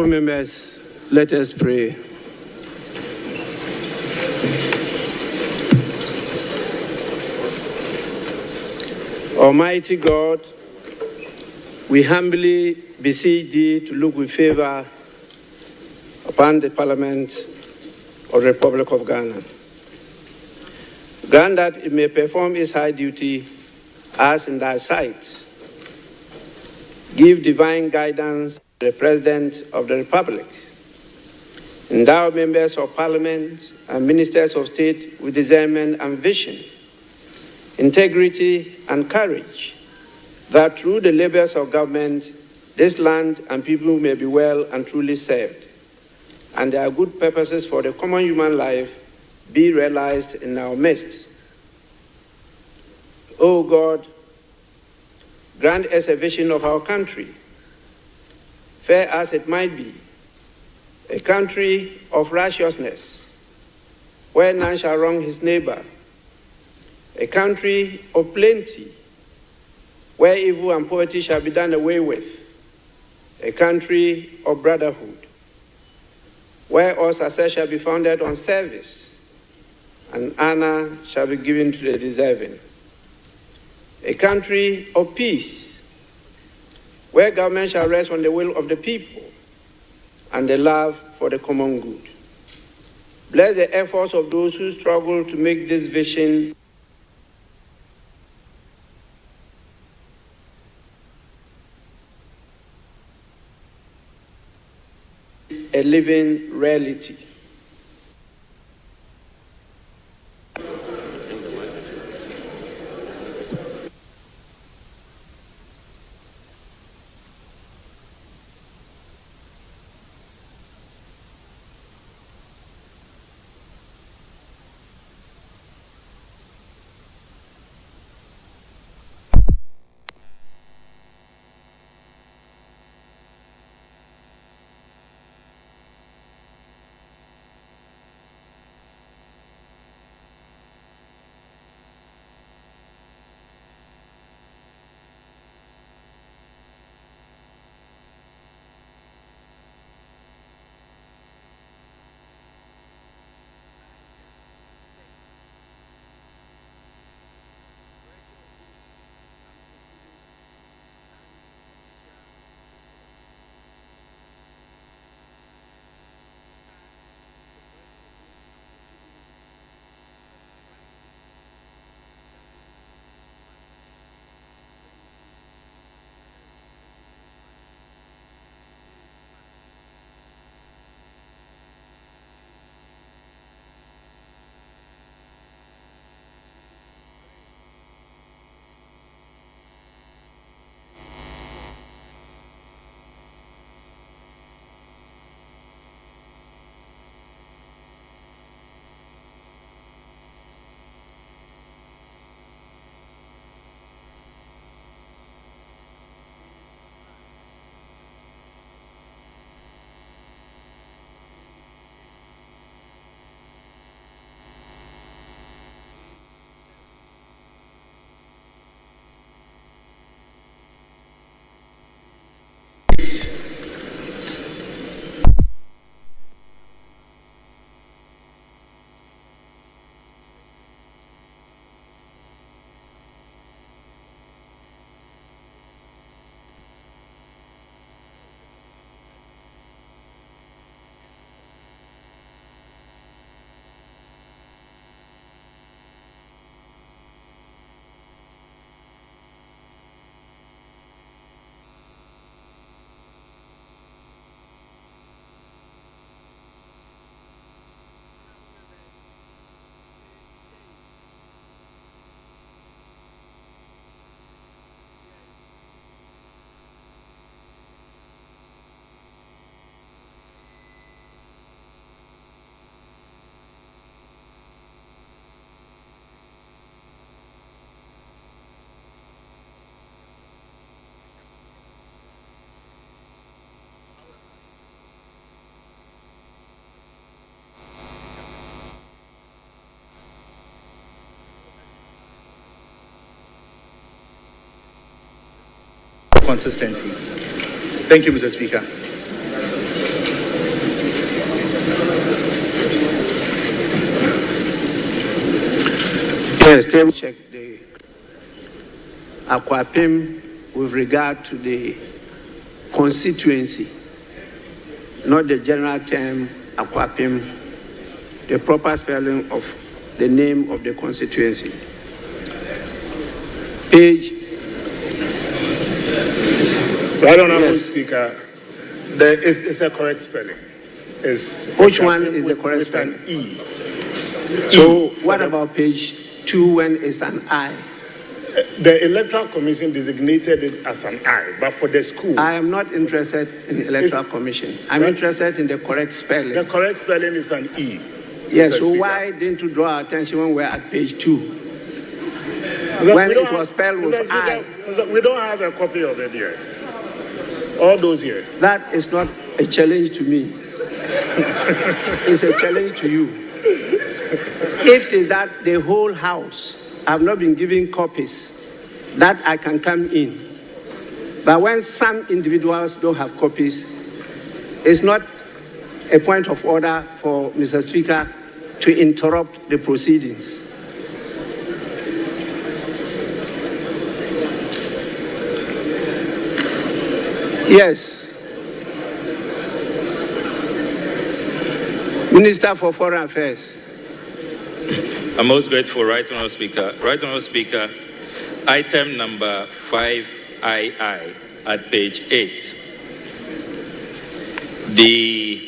Honourable members, let us pray. Almighty God, we humbly beseech thee to look with favour upon the Parliament of the Republic of Ghana. Grant that it may perform its high duty as in thy sight. Give divine guidance to the President of the Republic. Endow members of Parliament and ministers of state with discernment and vision, integrity and courage, that through the labors of government, this land and people may be well and truly served, and their good purposes for the common human life be realized in our midst. O God, grant us a vision of our country, fair as it might be, a country of righteousness, where none shall wrong his neighbor, a country of plenty, where evil and poverty shall be done away with, a country of brotherhood, where all success shall be founded on service, and honor shall be given to the deserving, a country of peace, where government shall rest on the will of the people and the love for the common good. Bless the efforts of those who struggle to make this vision a living reality. Consistency. Thank you, Mr. Speaker. Yes, table check the Agyapong with regard to the constituency, not the general term Agyapong, the proper spelling of the name of the constituency. Page. Right, Honorable Speaker, it's a correct spelling. Which one is the correct spelling? An E. So what about page 2 when it's an I? The Electoral Commission designated it as an I, but for the school... I am not interested in the Electoral Commission. I'm interested in the correct spelling. The correct spelling is an E. Yes, so why didn't you draw our attention when we're at page 2? When it was spelled with I. We don't have a copy of it yet. All those here. That is not a challenge to me. It's a challenge to you. If it is that the whole house have not been given copies, that I can come in. But when some individuals don't have copies, it's not a point of order for Mr. Speaker to interrupt the proceedings. Yes. Minister for Foreign Affairs. I'm most grateful, Right Honourable Speaker. Right Honourable Speaker, item number 5II at page 8. The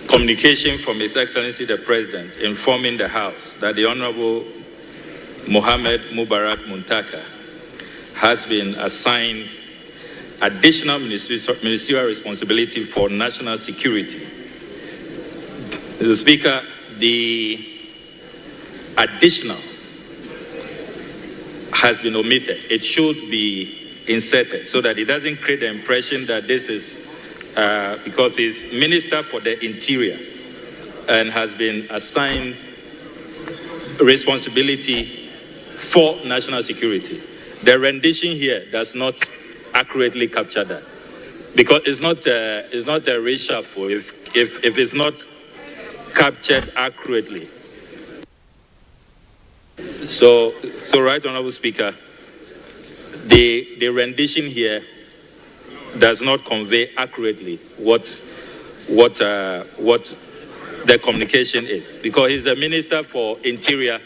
communication from His Excellency the President informing the House that the Honourable Mohammed Mubarak Muntaka has been assigned additional ministerial responsibility for national security. Mr. Speaker, the additional has been omitted. It should be inserted so that it doesn't create the impression that this is because he's Minister for the Interior and has been assigned responsibility for national security. The rendition here does not accurately capture that, because it's not a reshuffle if it's not captured accurately. So Right Honourable Speaker, the rendition here does not convey accurately what the communication is, because he's the Minister for Interior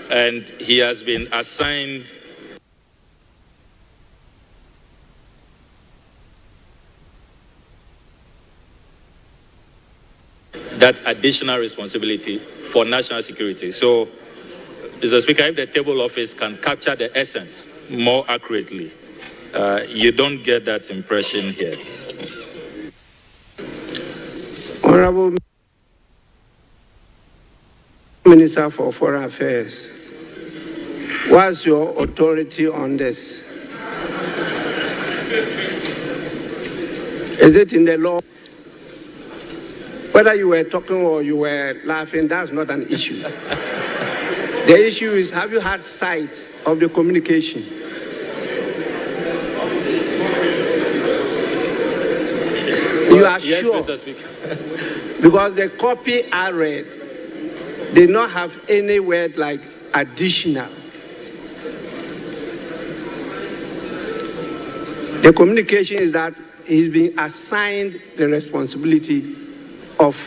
and he has been assigned that additional responsibility for national security. So, Mr. Speaker, if the table office can capture the essence more accurately, you don't get that impression here. Honorable Minister for Foreign Affairs, what's your authority on this? Is it in the law? Whether you were talking or you were laughing, that's not an issue. The issue is, have you had sight of the communication? You are yes, sure? Mr. Speaker. Because the copy I read did not have any word like additional. The communication is that he's been assigned the responsibility of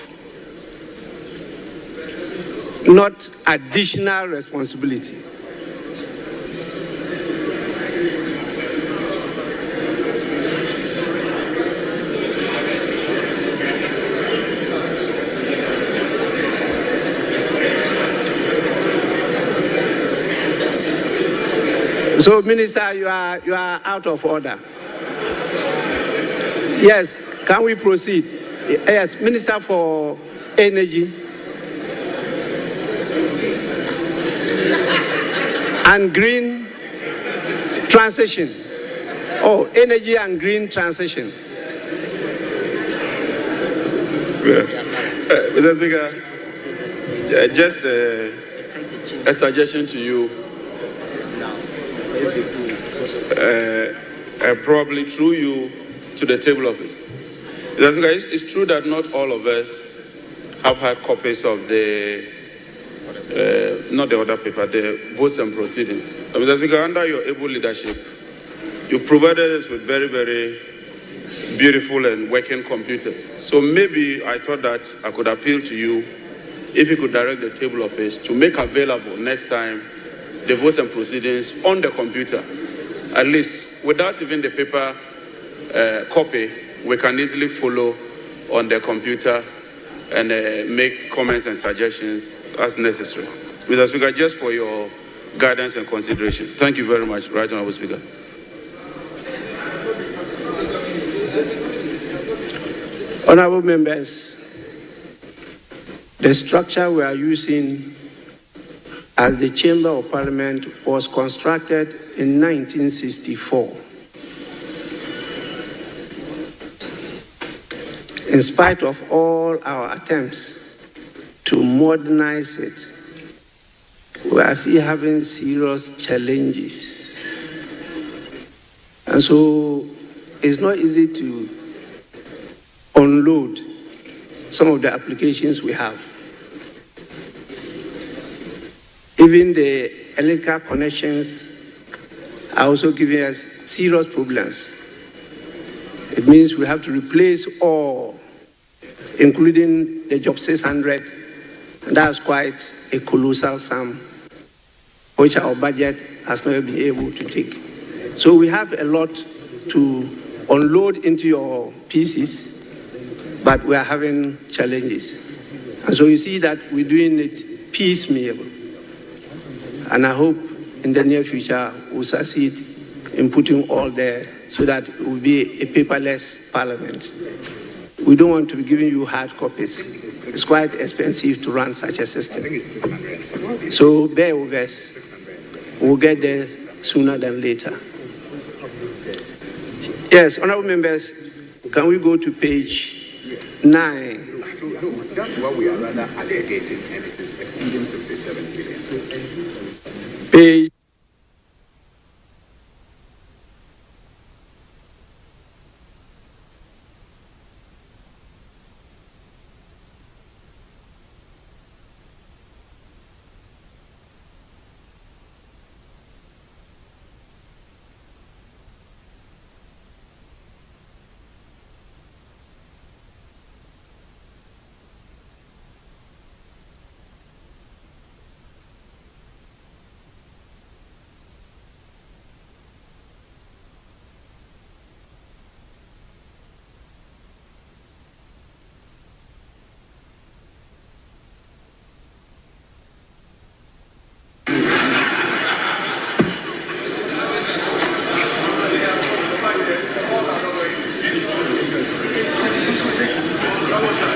not additional responsibility. So, Minister, you are out of order. Yes, can we proceed? Yes, Minister for Energy and Green Transition. Oh, Energy and Green Transition. Mr. Speaker, just a suggestion to you, probably through you to the table office. Mr. Speaker, it's true that not all of us have had copies of the not the other paper, the votes and proceedings. Mr. Speaker, under your able leadership, you provided us with very, very beautiful and working computers. So maybe I thought that I could appeal to you if you could direct the table office to make available next time the votes and proceedings on the computer. At least without even the paper copy, we can easily follow on the computer and make comments and suggestions as necessary. Mr. Speaker, just for your guidance and consideration. Thank you very much, Right Honourable Speaker. Honourable members, the structure we are using as the Chamber of Parliament was constructed in 1964. In spite of all our attempts to modernize it, we are still having serious challenges. And so it's not easy to unload some of the applications we have. Even the electrical connections are also giving us serious problems. It means we have to replace all, including the Job 600. And that's quite a colossal sum, which our budget has not been able to take. So we have a lot to unload into your pieces, but we are having challenges. And so you see that we're doing it piecemeal. And I hope in the near future we'll succeed in putting all there so that it will be a paperless parliament. We don't want to be giving you hard copies. It's quite expensive to run such a system. So bear with us. We'll get there sooner than later. Yes, honorable members, can we go to page 9? That's what we are rather allocating, and it is exceeding 57 billion. Page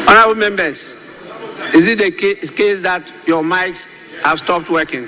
Honourable members, is it the case that your mics have stopped working?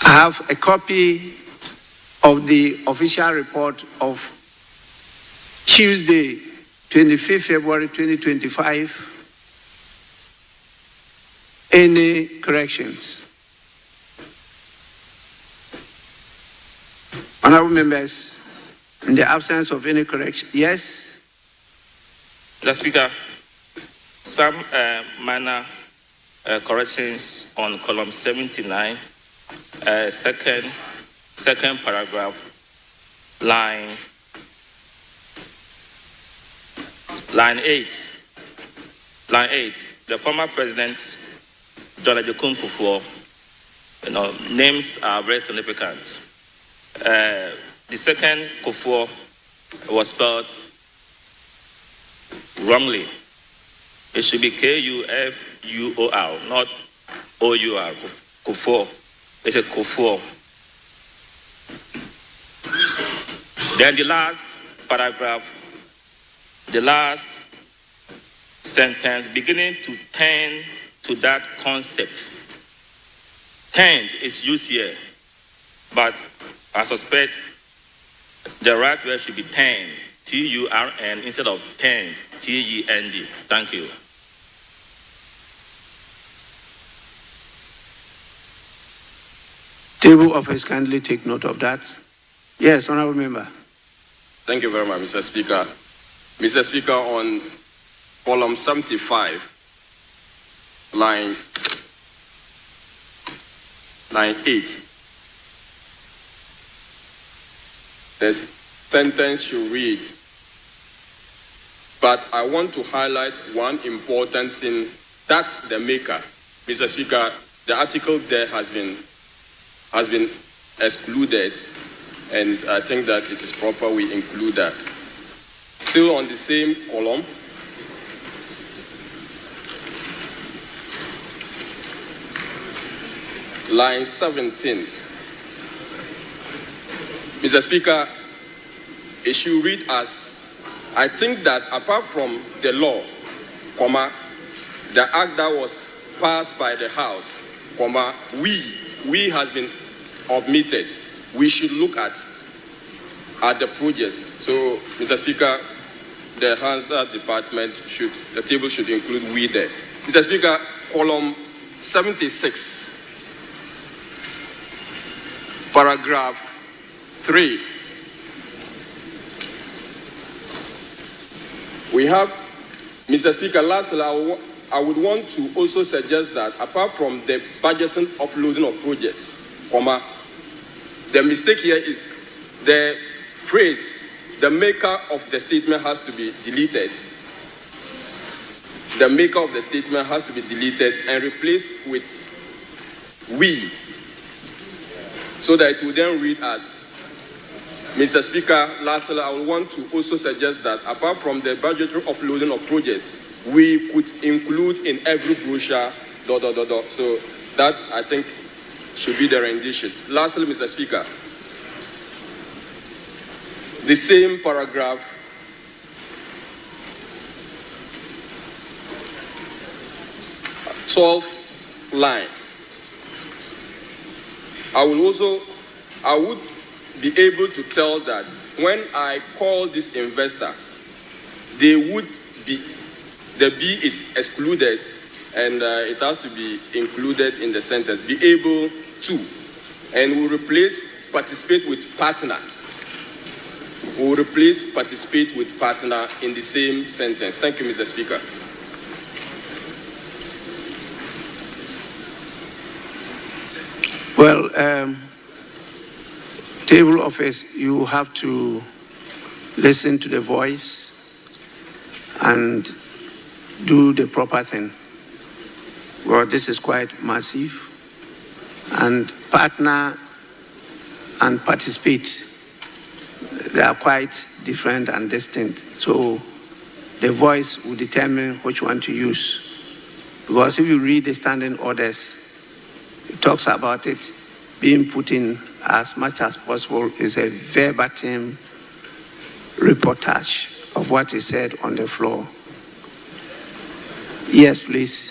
I have a copy of the official report of Tuesday, 25th February 2025. Any corrections? Honorable members, in the absence of any correction, yes? Mr. Speaker, some minor corrections on column 79, second paragraph, line 8. Line 8. The former president, John Agyapong, names are very significant. The second Kufuor was spelled wrongly. It should be Kufuor, not O-U-R. Kufuor. It's a Kufuor. Then the last paragraph, the last sentence, beginning to tend to that concept. Tend is used here, but I suspect the right word should be tend, T-U-R-N, instead of tend, T-E-N-D. Thank you. Table office, kindly take note of that. Yes, honorable member. Thank you very much, Mr. Speaker. Mr. Speaker, on column 75, line 8, the sentence should read, but I want to highlight one important thing that the maker, Mr. Speaker, the article there has been excluded, and I think that it is proper we include that. Still on the same column, line 17. Mr. Speaker, it should read as, I think that apart from the law, the act that was passed by the House, we has been omitted. We should look at the projects. So, Mr. Speaker, the Hansard department the table should include we there. Mr. Speaker, column 76, paragraph 3. We have, Mr. Speaker, lastly, I would want to also suggest that apart from the budgeting offloading of projects, the mistake here is the phrase, the maker of the statement has to be deleted. The maker of the statement has to be deleted and replaced with we, so that it will then read as, Mr. Speaker, lastly, I would want to also suggest that apart from the budgetary offloading of projects, we could include in every brochure, So that, I think, should be the rendition. Lastly, Mr. Speaker, the same paragraph, line. I would be able to tell that when I call this investor, the B is excluded, and it has to be included in the sentence. Be able to, and we'll replace participate with partner. We'll replace participate with partner in the same sentence. Thank you, Mr. Speaker. Well, table office, you have to listen to the voice and do the proper thing. Well, this is quite massive, and partner and participate, they are quite different and distinct. So the voice will determine which one to use. Because if you read the standing orders, it talks about it being put in as much as possible. Is a verbatim reportage of what is said on the floor. Yes, please.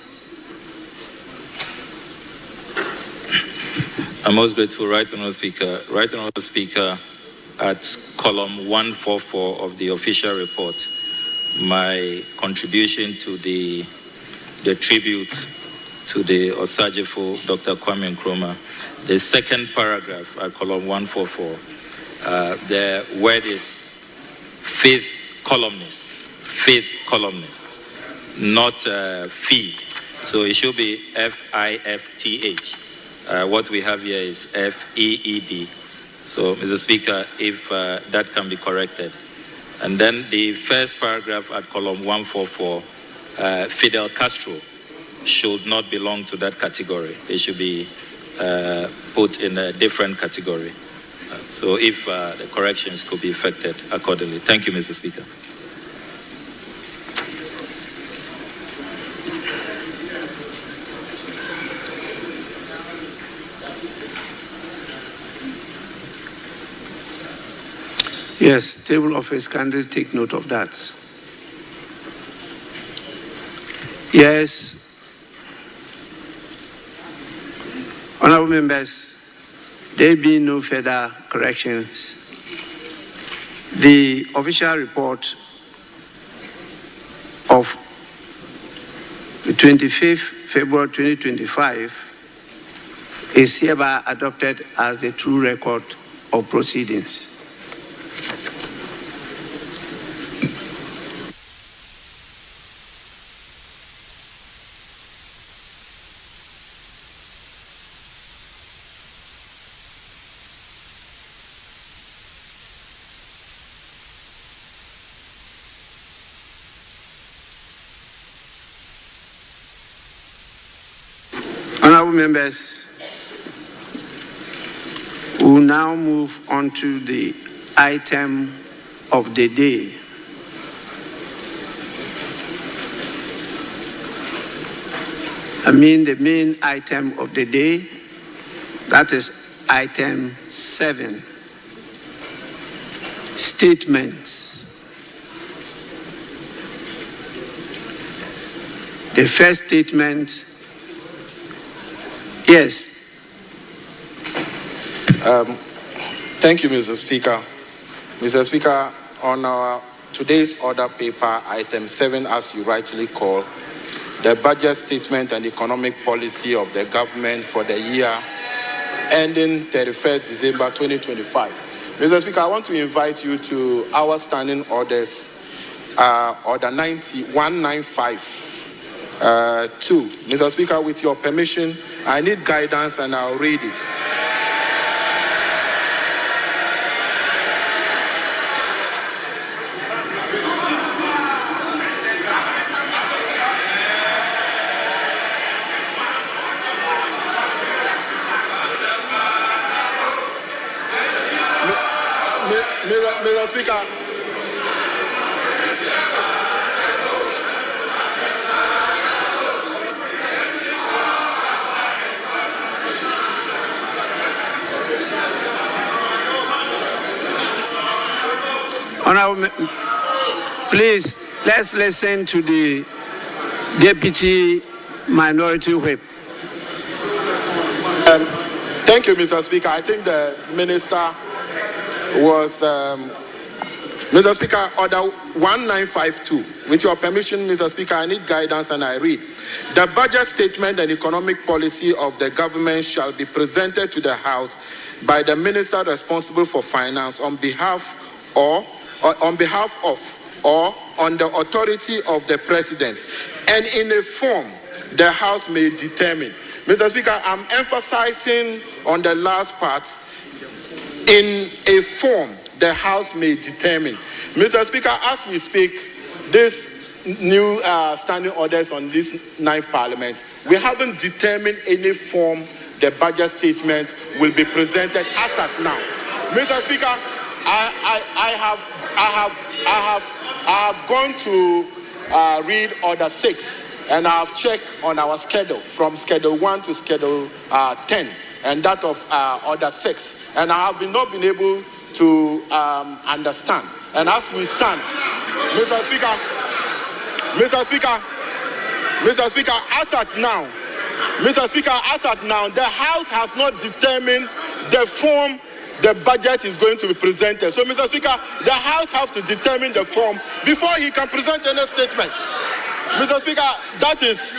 I'm most grateful, Right Honourable Speaker. Right Honourable Speaker, at column 144 of the official report, my contribution to the tribute to the Osajifo, Dr. Kwame Nkrumah, the second paragraph at column 144, the word is faith columnists, not feed. So it should be FIFTH. What we have here is FEED. So, Mr. Speaker, if that can be corrected. And then the first paragraph at column 144, Fidel Castro should not belong to that category. They should be put in a different category. So if the corrections could be effected accordingly. Thank you, Mr. Speaker. Yes, table office, kindly take note of that. Yes, honourable members, there be no further corrections. The official report of the 25th February 2025 is hereby adopted as a true record of proceedings. Honourable members, we will now move on to the item of the day. The main item of the day, that is item 7, statements. The first statement. Yes. Thank you, Mr. Speaker. Mr. Speaker, on our today's order paper, item 7, as you rightly call, the budget statement and economic policy of the government for the year ending 31st December 2025. Mr. Speaker, I want to invite you to our standing orders, order 195-2. Mr. Speaker, with your permission, I need guidance and I'll read it. Mr. Speaker. Honourable, please, let's listen to the Deputy Minority Whip. Thank you, Mr. Speaker. I think the Minister was, Mr. Speaker, order 1952. With your permission, Mr. Speaker, I need guidance and I read. The budget statement and economic policy of the government shall be presented to the House by the Minister responsible for finance on behalf of or on the authority of the President, and in a form the House may determine. Mr. Speaker, I'm emphasizing on the last part, in a form the House may determine. Mr. Speaker, as we speak, this new standing orders on this 9th Parliament, we haven't determined any form the budget statement will be presented as at now. Mr. Speaker, I have gone to read order 6, and I have checked on our schedule from schedule 1 to schedule 10, and that of order 6, and I have not been able to understand. And as we stand, Mr. Speaker, as at now, Mr. Speaker, as at now, the House has not determined the form the budget is going to be presented. So, Mr. Speaker, the House has to determine the form before he can present any statement. Mr. Speaker, that is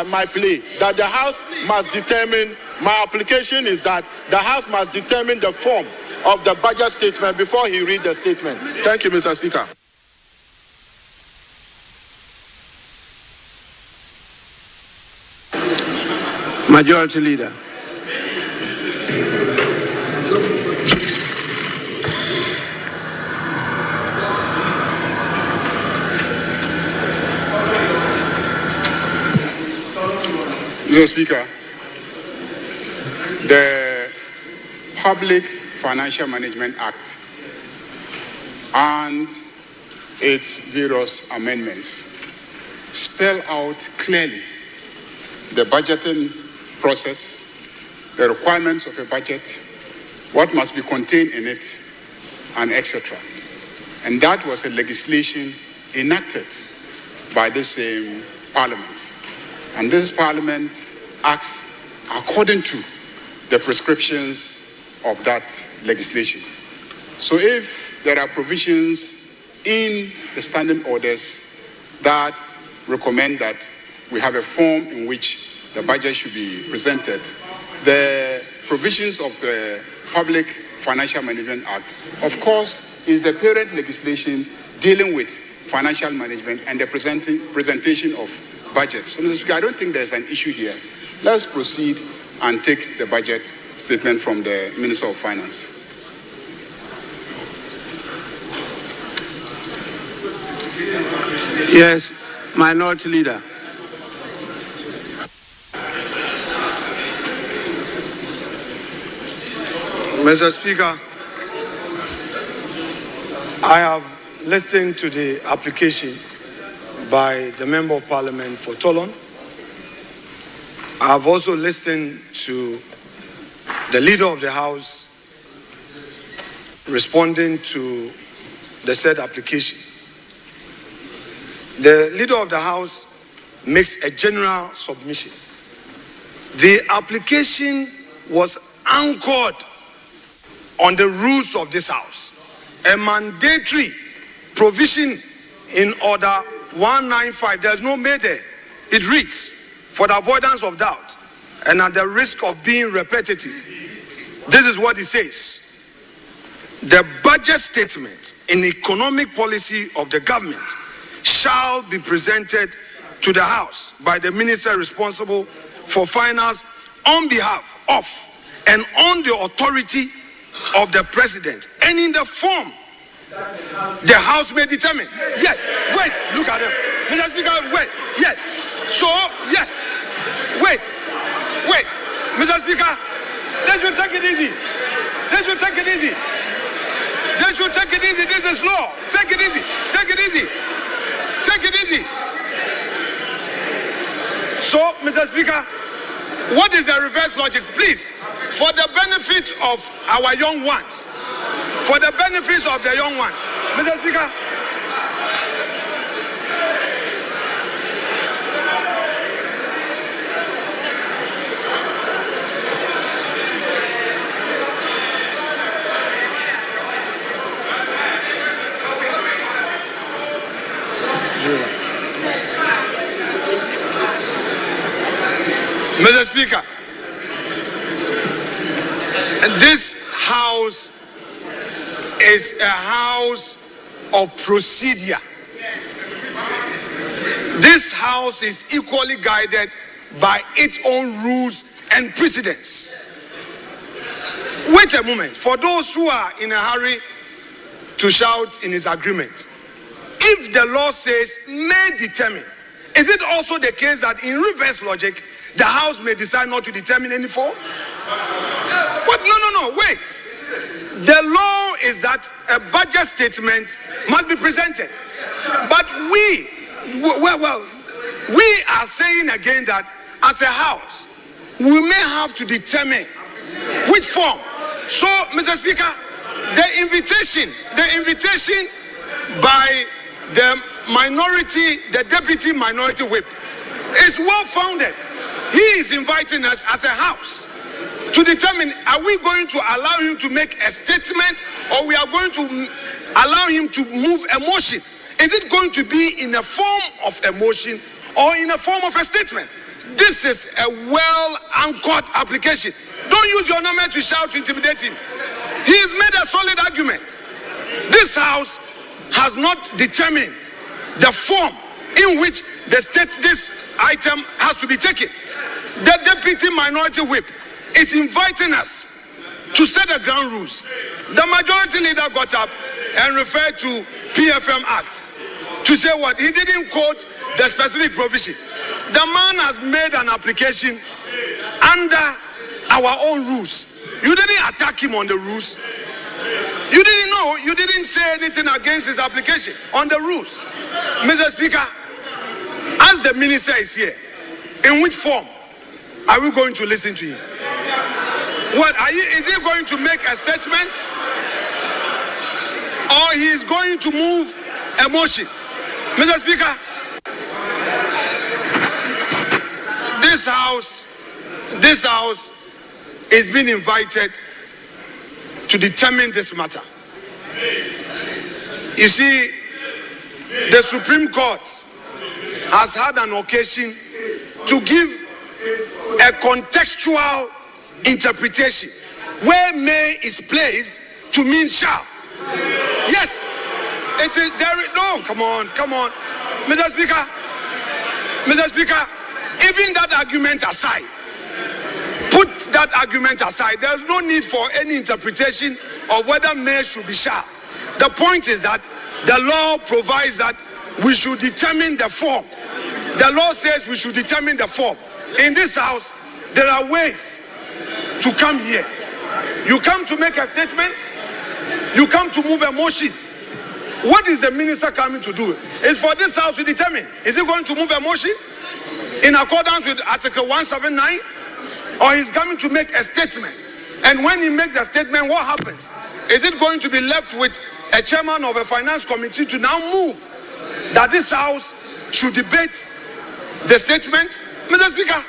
my plea, that the House must determine, my application is that the House must determine the form of the budget statement before he reads the statement. Thank you, Mr. Speaker. Majority Leader. Mr. Speaker, the Public Financial Management Act and its various amendments spell out clearly the budgeting process, the requirements of a budget, what must be contained in it, and etc. And that was a legislation enacted by the same Parliament. And this Parliament acts according to the prescriptions of that legislation. So if there are provisions in the standing orders that recommend that we have a form in which the budget should be presented, the provisions of the Public Financial Management Act, of course, is the parent legislation dealing with financial management and the presentation of budgets. So, Mr. Speaker, I don't think there's an issue here. Let's proceed and take the budget statement from the Minister of Finance. Yes, Minority Leader. Mr. Speaker, I have listened to the application by the Member of Parliament for Toulon. I have also listened to the Leader of the House responding to the said application. The Leader of the House makes a general submission. The application was anchored on the rules of this House. A mandatory provision in Order 195, there's no may there. It reads, for the avoidance of doubt and at the risk of being repetitive, this is what it says. The budget statement in economic policy of the government shall be presented to the House by the minister responsible for finance on behalf of and on the authority of the president and in the form the House may determine. Yes, wait, look at them. Mr. Speaker, wait, yes. So, yes, wait. Mr. Speaker, they should take it easy. They should take it easy. They should take it easy. This is law. Take it easy. Take it easy. Take it easy. So, Mr. Speaker, what is the reverse logic? Please, for the benefit of our young ones, for the benefits of the young ones, Mr. Speaker, Mr. Speaker, this House is a house of procedure. This House is equally guided by its own rules and precedents. Wait a moment. For those who are in a hurry to shout in his agreement, if the law says may determine, is it also the case that in reverse logic, the House may decide not to determine any form? But no, wait. The law is that a budget statement must be presented. But we are saying again that as a House, we may have to determine which form. So, Mr. Speaker, the invitation by the minority, the deputy minority whip, is well founded. he is inviting us as a house to determine, are we going to allow him to make a statement, or we are going to allow him to move a motion? Is it going to be in a form of a motion or in a form of a statement? This is a well-anchored application. Don't use your number to shout to intimidate him. He has made a solid argument. This house has not determined the form in which this item has to be taken. The deputy minority whip is inviting us to set the ground rules. The majority leader got up and referred to PFM Act to say what? He didn't quote the specific provision. The man has made an application under our own rules. You didn't attack him on the rules. You didn't know, you didn't say anything against his application on the rules. Mr. Speaker, as the minister is here, in which form are we going to listen to him? Is he going to make a statement? Or he is going to move a motion? Mr. Speaker, this house is being invited to determine this matter. You see, the Supreme Court has had an occasion to give a contextual interpretation where may is placed to mean shall. Yes, it is there. No, come on, Mr. Speaker, even that argument aside, put that argument aside. There's no need for any interpretation of whether may should be shall. The point is that the law provides that we should determine the form. The law says we should determine the form. In this house, there are ways to come here. You come to make a statement. You come to move a motion. What is the minister coming to do? It's for this house to determine. Is he going to move a motion in accordance with Article 179? Or he's coming to make a statement? And when he makes a statement, what happens? Is it going to be left with a chairman of a finance committee to now move that this house should debate the statement? Mr. Speaker,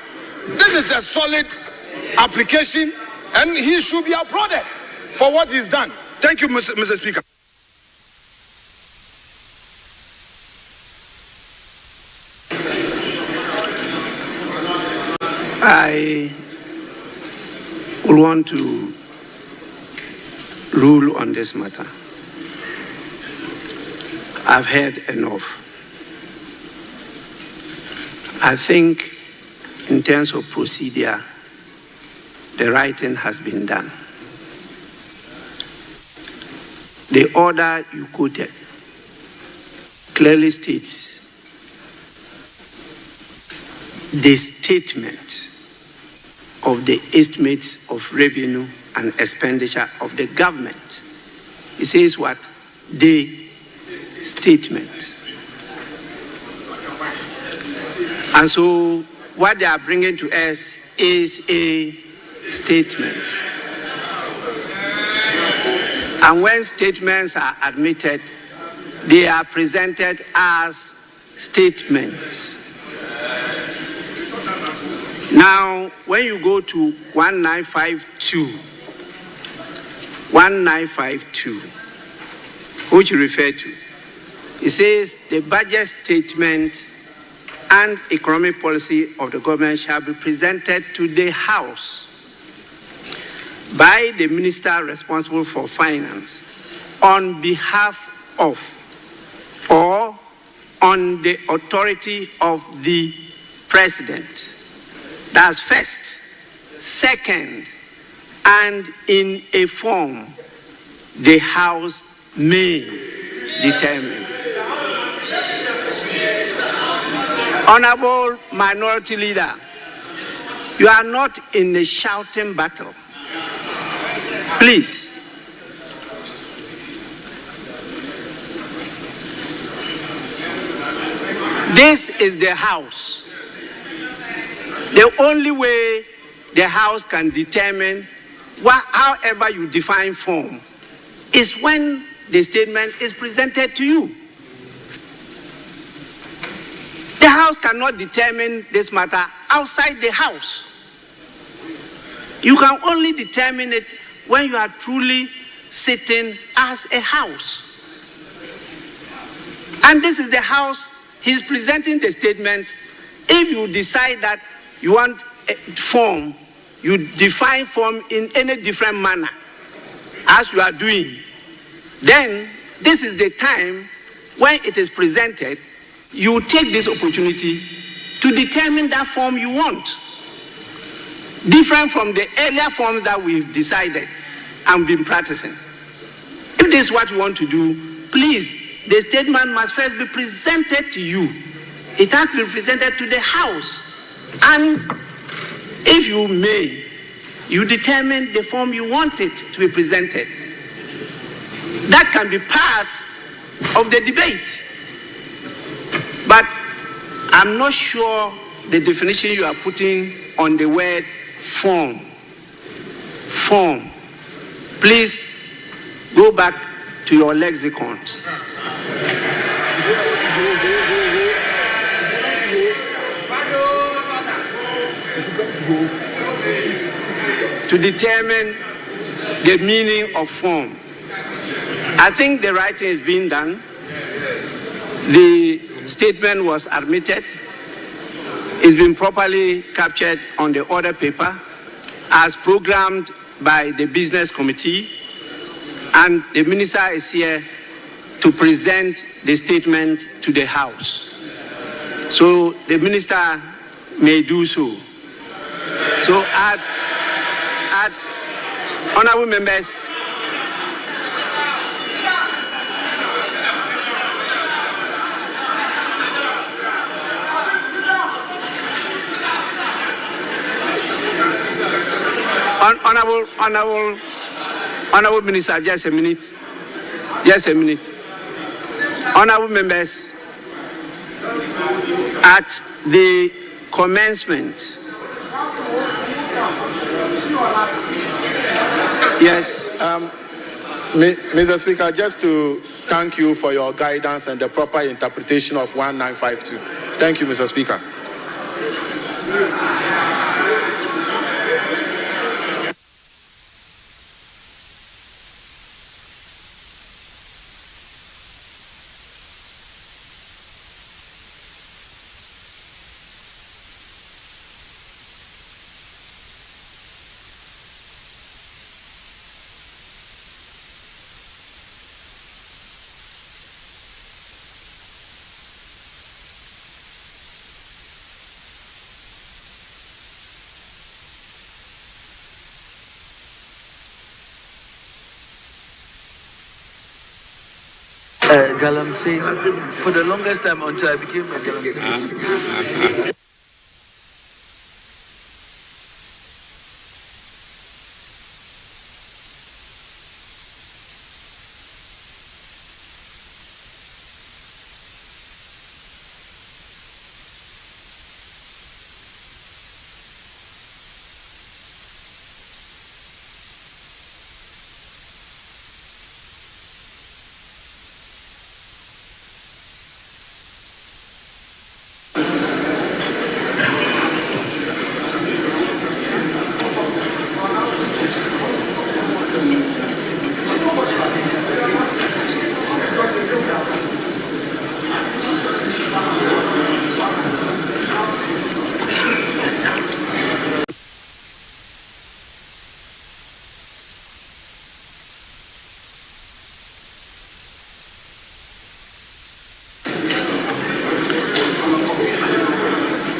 this is a solid application and he should be applauded for what he's done. Thank you, Mr. Speaker. I would want to rule on this matter. I've heard enough. I think in terms of procedure, the right thing has been done. The order you quoted clearly states the statement of the estimates of revenue and expenditure of the government. It says what? The statement. And so what they are bringing to us is a statement. And when statements are admitted, they are presented as statements. Now, when you go to 1952, which you refer to, it says the budget statement and economic policy of the government shall be presented to the House by the minister responsible for finance on behalf of or on the authority of the president. That's first. Second, and in a form the House may determine. Honorable Minority Leader, you are not in a shouting battle. Please. This is the House. The only way the House can determine however you define form is when the statement is presented to you. The House cannot determine this matter outside the house. You can only determine it when you are truly sitting as a house. And this is the house. He's presenting the statement. If you decide that you want a form, you define form in any different manner as you are doing, then this is the time when it is presented, you take this opportunity to determine that form you want. Different from the earlier forms that we've decided and been practicing. If this is what you want to do, please, the statement must first be presented to you. It has to be presented to the House. And if you may, you determine the form you want it to be presented. That can be part of the debate. But I'm not sure the definition you are putting on the word form. Form. Please go back to your lexicons. To determine the meaning of form. I think the writing is being done. The statement was admitted. It's been properly captured on the order paper as programmed by the business committee, and the minister is here to present the statement to the House. So the minister may do so. So honorable members, Honorable Minister, just a minute. Just a minute. Honorable members, at the commencement. Yes. Mr. Speaker, just to thank you for your guidance and the proper interpretation of 1952. Thank you, Mr. Speaker. Galamsey, for the longest time until I became a Galamsey.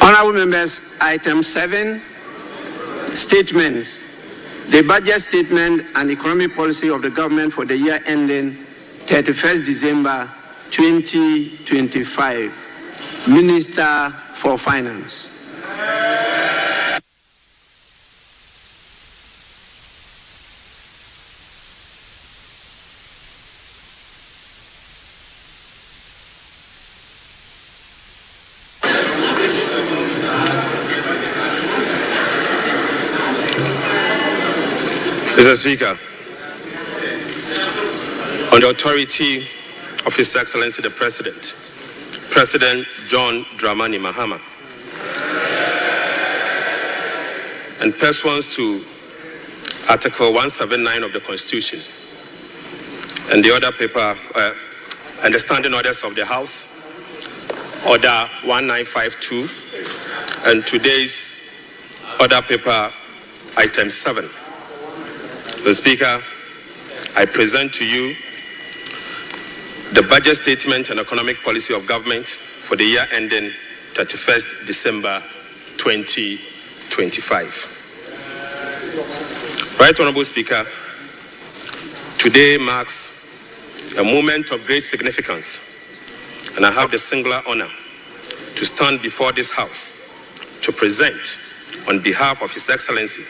Honorable members, item 7, statements. The budget statement and economic policy of the government for the year ending 31st December 2025. Minister for Finance. Mr. Speaker, on the authority of His Excellency the President, President John Dramani Mahama, and pursuant to Article 179 of the Constitution, and the other paper, and the standing orders of the House, Order 1952, and today's order paper, item 7. The Speaker, I present to you the budget statement and economic policy of government for the year ending 31st December 2025. Right Honorable Speaker, today marks a moment of great significance, and I have the singular honor to stand before this House to present, on behalf of His Excellency,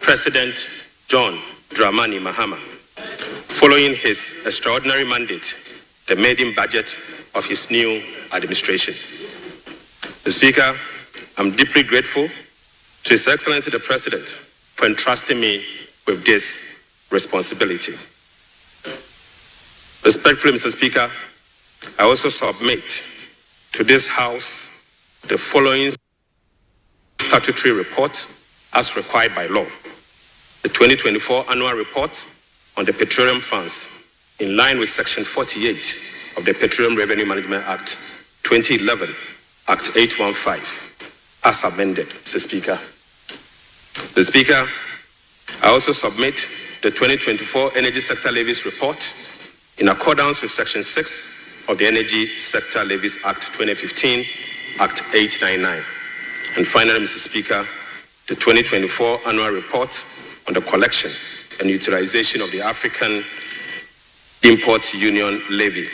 President John Dramani Mahama, following his extraordinary mandate, the maiden budget of his new administration. The Speaker, I'm deeply grateful to His Excellency the President for entrusting me with this responsibility. Respectfully, Mr. Speaker, I also submit to this House the following statutory report as required by law. The 2024 annual report on the petroleum funds in line with Section 48 of the Petroleum Revenue Management Act 2011, Act 815, as amended, Mr. Speaker. The Speaker, I also submit the 2024 Energy Sector Levies report in accordance with Section 6 of the Energy Sector Levies Act 2015, Act 899. And finally, Mr. Speaker, the 2024 annual report on the collection and utilization of the African Import Union Levy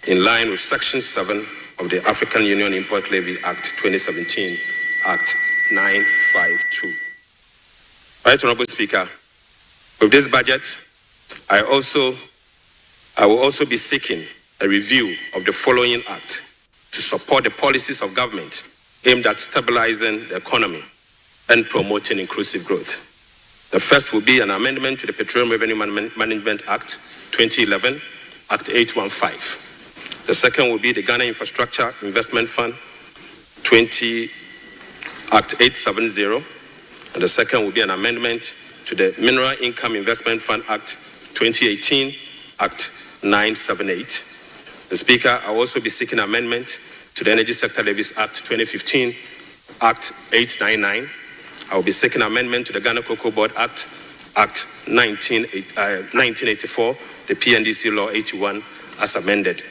in line with Section 7 of the African Union Import Levy Act 2017, Act 952. Right Honorable Speaker, with this budget, I will also be seeking a review of the following act to support the policies of government aimed at stabilizing the economy and promoting inclusive growth. The first will be an amendment to the Petroleum Revenue Management Act 2011, Act 815. The second will be the Ghana Infrastructure Investment Fund Act 870. And the second will be an amendment to the Mineral Income Investment Fund Act 2018, Act 978. The Speaker, I will also be seeking amendment to the Energy Sector Levies Act 2015, Act 899. I will be seeking amendment to the Ghana Cocoa Board Act 1984, the PNDC Law 81, as amended.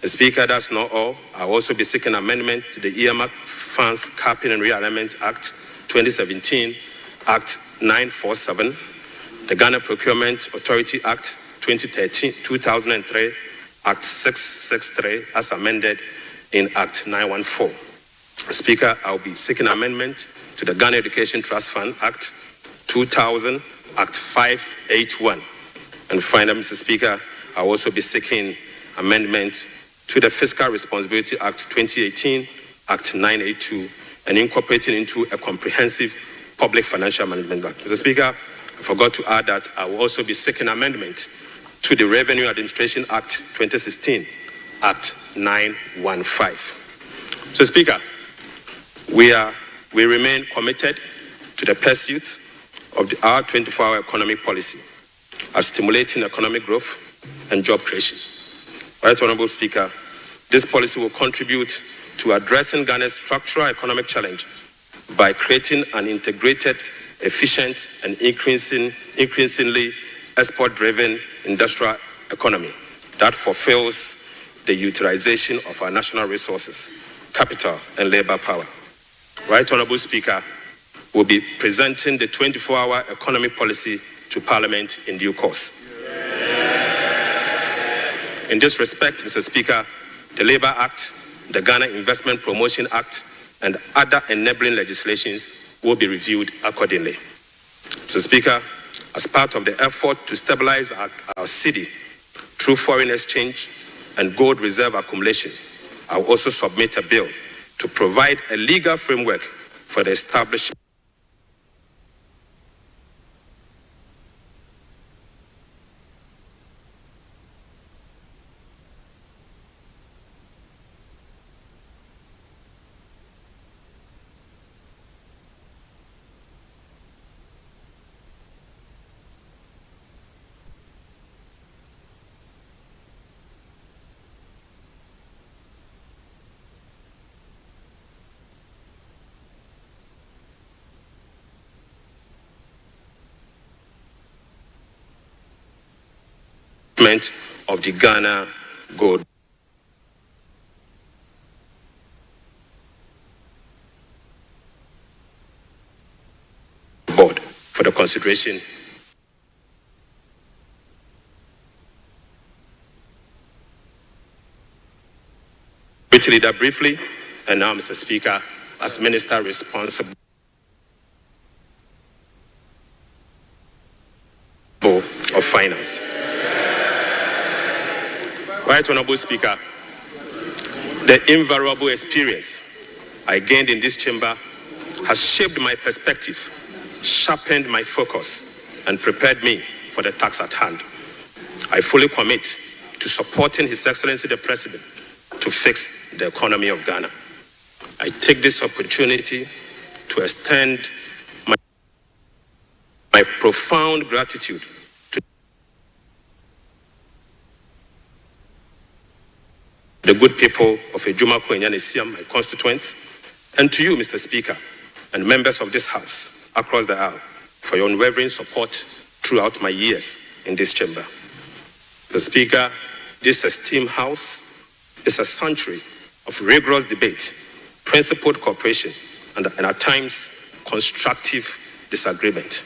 The Speaker, that's not all. I will also be seeking amendment to the Earmark Funds Capping and Realignment Act 2017, Act 947, the Ghana Procurement Authority Act 2003, Act 663, as amended in Act 914. Speaker, I'll be seeking amendment to the Ghana Education Trust Fund Act 2000, Act 581. And finally, Mr. Speaker, I'll also be seeking amendment to the Fiscal Responsibility Act 2018, Act 982, and incorporating into a comprehensive public financial management act. Mr. Speaker, I forgot to add that I will also be seeking amendment to the Revenue Administration Act 2016, Act 915. So, Speaker, we remain committed to the pursuit of our 24-hour economic policy as stimulating economic growth and job creation. Right Honorable Speaker, this policy will contribute to addressing Ghana's structural economic challenge by creating an integrated, efficient, and increasingly export-driven industrial economy that fulfills the utilization of our national resources, capital, and labor power. Right Honorable Speaker, will be presenting the 24-hour economic policy to Parliament in due course. In this respect, Mr. Speaker, the Labour Act, the Ghana Investment Promotion Act, and other enabling legislations will be reviewed accordingly. Mr. Speaker, as part of the effort to stabilize our city through foreign exchange and gold reserve accumulation, I will also submit a bill to provide a legal framework for the establishment of the Ghana Gold Board for the consideration leader briefly, and now, Mr. Speaker, as Minister responsible of Finance. Right Honorable Speaker, the invaluable experience I gained in this chamber has shaped my perspective, sharpened my focus, and prepared me for the task at hand. I fully commit to supporting His Excellency the President to fix the economy of Ghana. I take this opportunity to extend my profound gratitude to the good people of Agyapong and Yanesiam, my constituents, and to you, Mr. Speaker, and members of this House across the aisle for your unwavering support throughout my years in this chamber. Mr. Speaker, this esteemed House is a sanctuary of rigorous debate, principled cooperation, and at times constructive disagreement,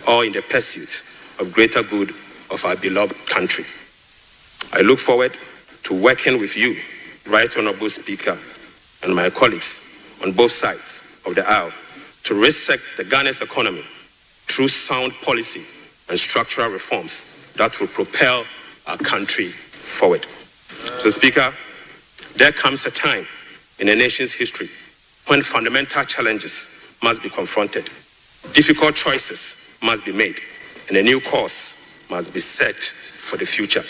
all in the pursuit of greater good of our beloved country. I look forward to working with you, Right Honorable Speaker, and my colleagues on both sides of the aisle to reset the Ghana's economy through sound policy and structural reforms that will propel our country forward. Mr. Speaker, there comes a time in a nation's history when fundamental challenges must be confronted, difficult choices must be made, and a new course must be set for the future.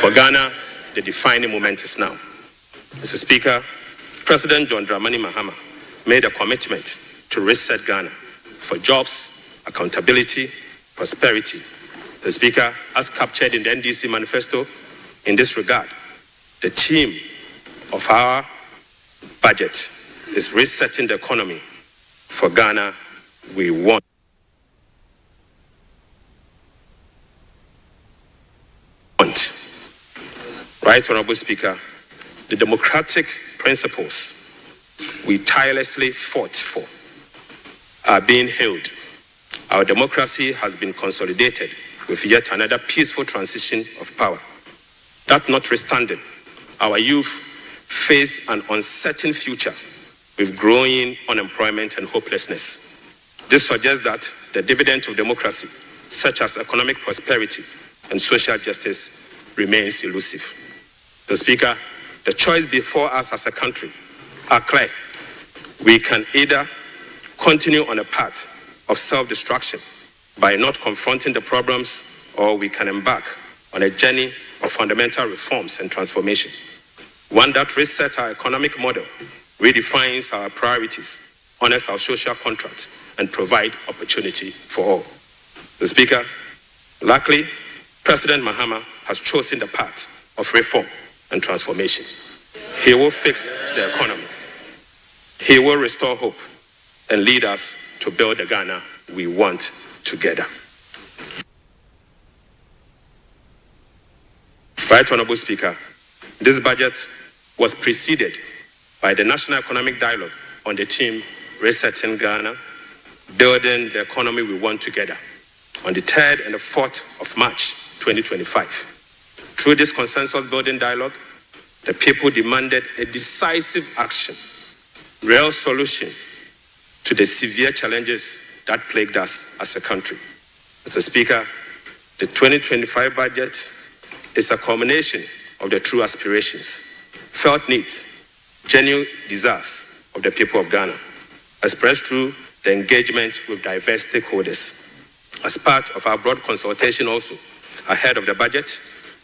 For Ghana, the defining moment is now. Mr. Speaker, President John Dramani Mahama made a commitment to reset Ghana for jobs, accountability, prosperity. The Speaker, as captured in the NDC manifesto, in this regard, the theme of our budget is resetting the economy. For Ghana, we want. Right Honorable Speaker, the democratic principles we tirelessly fought for are being held. Our democracy has been consolidated with yet another peaceful transition of power. That notwithstanding, our youth face an uncertain future with growing unemployment and hopelessness. This suggests that the dividend of democracy, such as economic prosperity and social justice, remains elusive. Mr. Speaker, the choice before us as a country are clear. We can either continue on a path of self-destruction by not confronting the problems, or we can embark on a journey of fundamental reforms and transformation, one that resets our economic model, redefines our priorities, honors our social contract, and provide opportunity for all. The Speaker, luckily, President Mahama has chosen the path of reform and transformation. He will fix the economy. He will restore hope and lead us to build the Ghana we want together. Right Honorable Speaker, this budget was preceded by the National Economic Dialogue on the theme Resetting Ghana, Building the Economy We Want Together on the 3rd and the 4th of March 2025. Through this consensus building dialogue, the people demanded a decisive action, real solution to the severe challenges that plagued us as a country. Mr. Speaker, the 2025 budget is a culmination of the true aspirations, felt needs, genuine desires of the people of Ghana, expressed through the engagement with diverse stakeholders. As part of our broad consultation also, ahead of the budget,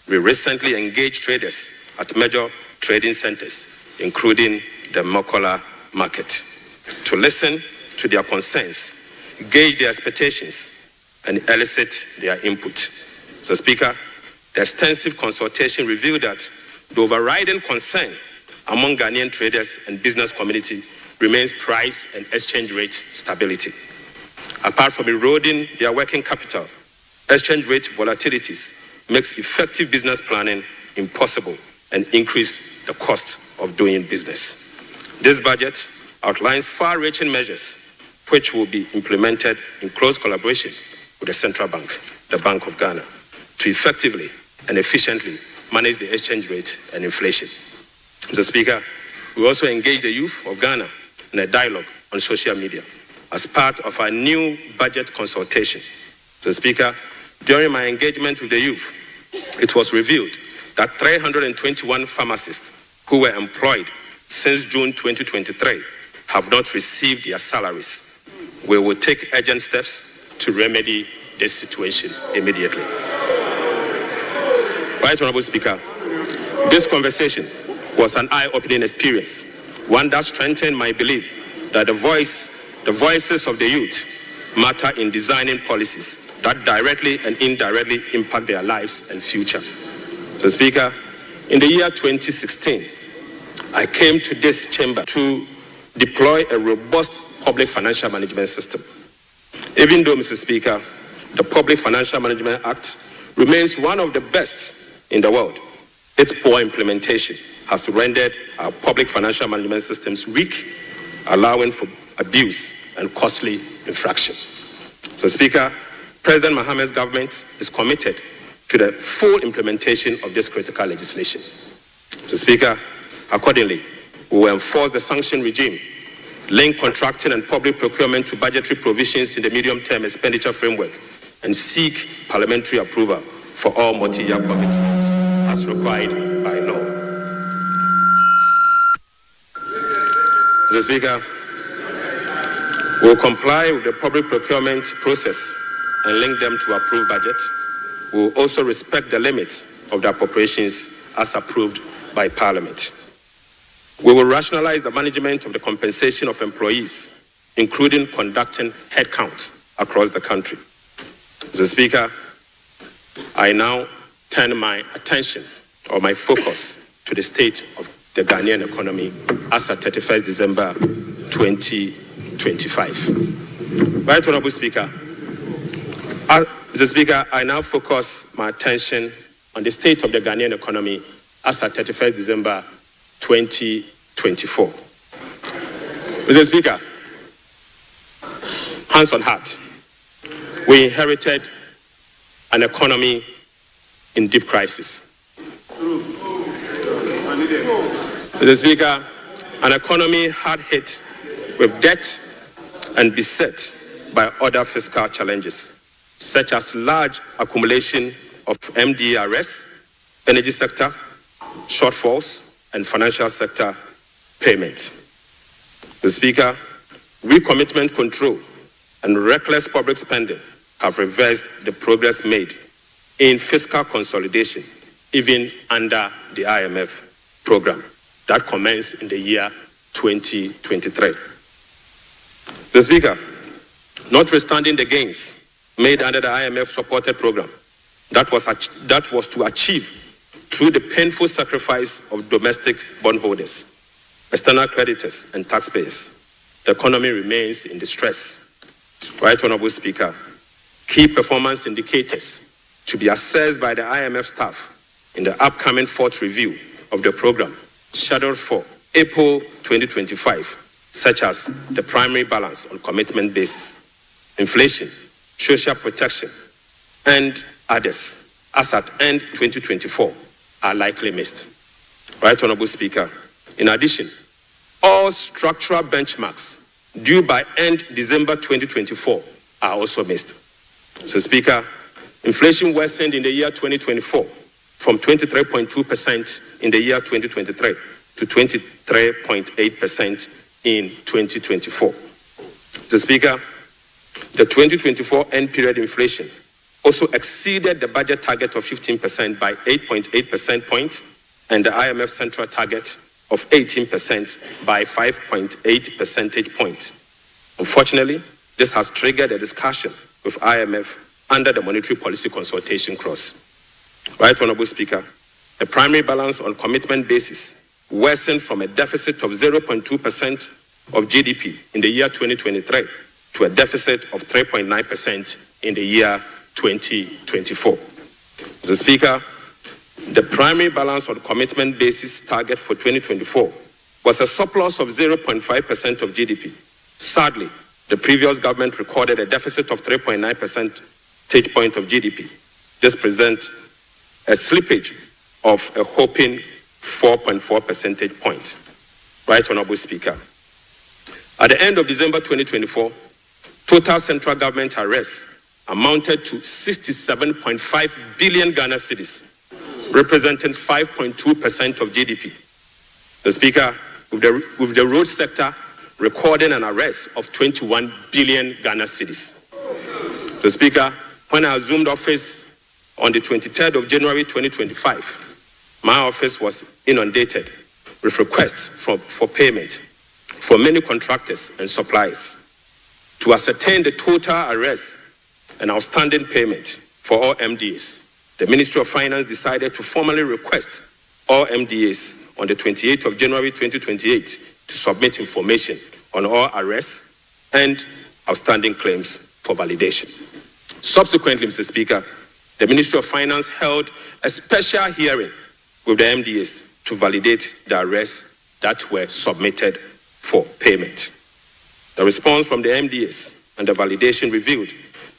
we recently engaged traders at major trading centers, including the Mokola market, to listen to their concerns, gauge their expectations, and elicit their input. So, Speaker, the extensive consultation revealed that the overriding concern among Ghanaian traders and business community remains price and exchange rate stability. Apart from eroding their working capital, Exchange rate volatilities makes effective business planning impossible and increase the cost of doing business. This budget outlines far-reaching measures which will be implemented in close collaboration with the Central Bank, the Bank of Ghana, to effectively and efficiently manage the exchange rate and inflation. Mr. Speaker, we also engage the youth of Ghana in a dialogue on social media as part of our new budget consultation. Mr. Speaker, during my engagement with the youth, it was revealed that 321 pharmacists who were employed since June 2023 have not received their salaries. We will take urgent steps to remedy this situation immediately. Right Honorable Speaker, this conversation was an eye-opening experience, one that strengthened my belief that the voices of the youth matter in designing policies that directly and indirectly impact their lives and future. So, Speaker, in the year 2016, I came to this chamber to deploy a robust public financial management system. Even though, Mr. Speaker, the Public Financial Management Act remains one of the best in the world, its poor implementation has rendered our public financial management systems weak, allowing for abuse and costly infraction. So, Speaker, President Mohammed's government is committed to the full implementation of this critical legislation. So, Speaker, accordingly, we will enforce the sanction regime, link contracting and public procurement to budgetary provisions in the medium-term expenditure framework, and seek parliamentary approval for all multi-year commitments as required by law. Mr. Speaker, we will comply with the public procurement process and link them to approved budget. We will also respect the limits of the appropriations as approved by Parliament. We will rationalize the management of the compensation of employees, including conducting headcounts across the country. Mr. Speaker, I now turn my attention or my focus to the state of the Ghanaian economy as at 31st December 2025. Right Honorable Speaker, Mr. Speaker, I now focus my attention on the state of the Ghanaian economy as at 31st December 2024. Mr. Speaker, hands on heart, we inherited an economy in deep crisis. Mr. Speaker, an economy hard hit with debt and beset by other fiscal challenges, such as large accumulation of MDRS, energy sector, shortfalls, and financial sector payments. Mr. Speaker, recommitment control and reckless public spending have reversed the progress made in fiscal consolidation, even under the IMF program that commenced in the year 2023. The Speaker, notwithstanding the gains made under the IMF-supported program that was to achieve through the painful sacrifice of domestic bondholders, external creditors, and taxpayers, the economy remains in distress. Right Honorable Speaker, key performance indicators to be assessed by the IMF staff in the upcoming fourth review of the program scheduled for April 2025, such as the primary balance on commitment basis, inflation, social protection, and others, as at end 2024, are likely missed. Right Honorable Speaker, in addition, all structural benchmarks due by end December 2024 are also missed. So, Speaker, inflation worsened in the year 2024 from 23.2% in the year 2023 to 23.8% in 2024. So, Speaker, the 2024 end period inflation also exceeded the budget target of 15% by 8.8 percentage points and the IMF central target of 18% by 5.8 percentage points. Unfortunately, this has triggered a discussion with IMF under the monetary policy consultation clause. Right Honorable Speaker, the primary balance on commitment basis worsened from a deficit of 0.2% of GDP in the year 2023 to a deficit of 3.9% in the year 2024. Mr. Speaker, the primary balance on commitment basis target for 2024 was a surplus of 0.5% of GDP. Sadly, the previous government recorded a deficit of 3.9 percentage point of GDP. This presents a slippage of a whopping 4.4 percentage point. Right, Honorable Speaker. At the end of December 2024, total central government arrests amounted to 67.5 billion Ghana cedis, representing 5.2% of GDP. The Speaker, with the road sector recording an arrest of 21 billion Ghana cedis. The Speaker, when I assumed office on the 23rd of January 2025, my office was inundated with requests for payment for many contractors and suppliers. To ascertain the total arrests and outstanding payment for all MDAs, the Ministry of Finance decided to formally request all MDAs on the 28th of January 2028 to submit information on all arrests and outstanding claims for validation. Subsequently, Mr. Speaker, the Ministry of Finance held a special hearing with the MDAs to validate the arrests that were submitted for payment. The response from the MDAs and the validation revealed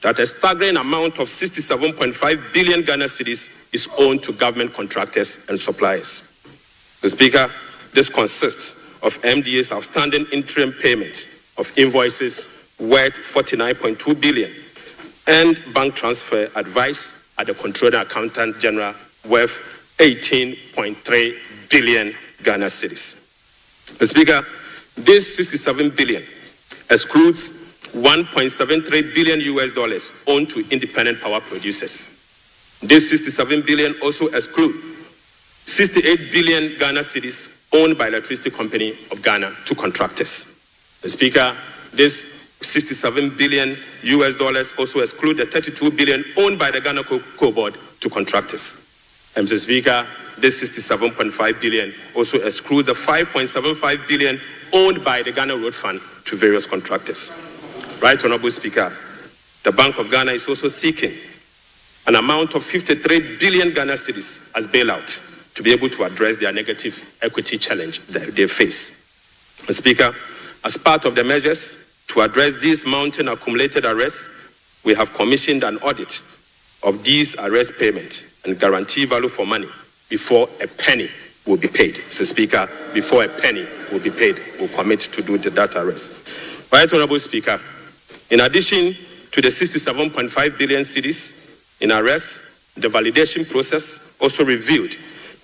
that a staggering amount of 67.5 billion Ghana cedis is owed to government contractors and suppliers. The Speaker, this consists of MDA's outstanding interim payment of invoices worth 49.2 billion and bank transfer advice at the Controller Accountant General worth 18.3 billion Ghana cedis. The Speaker, this 67 billion excludes 1.73 billion US dollars owed to independent power producers. This 67 billion also excludes 68 billion Ghana cedis owned by Electricity Company of Ghana to contractors. The Speaker, this 67 billion US dollars also exclude the 32 billion owned by the Ghana Cocoa Board to contractors. And Mr. Speaker, this 67.5 billion also excludes the 5.75 billion owned by the Ghana Road Fund to various contractors. Right, Honorable Speaker, the Bank of Ghana is also seeking an amount of 53 billion Ghana cedis as bailout to be able to address their negative equity challenge that they face. Mr. Speaker, as part of the measures to address these mounting accumulated arrests, we have commissioned an audit of these arrest payments and guarantee value for money before a penny will be paid. Mr. Speaker, before a penny will be paid, we'll commit to do that arrest. Right, Honorable Speaker, in addition to the 67.5 billion cedis in arrests, the validation process also revealed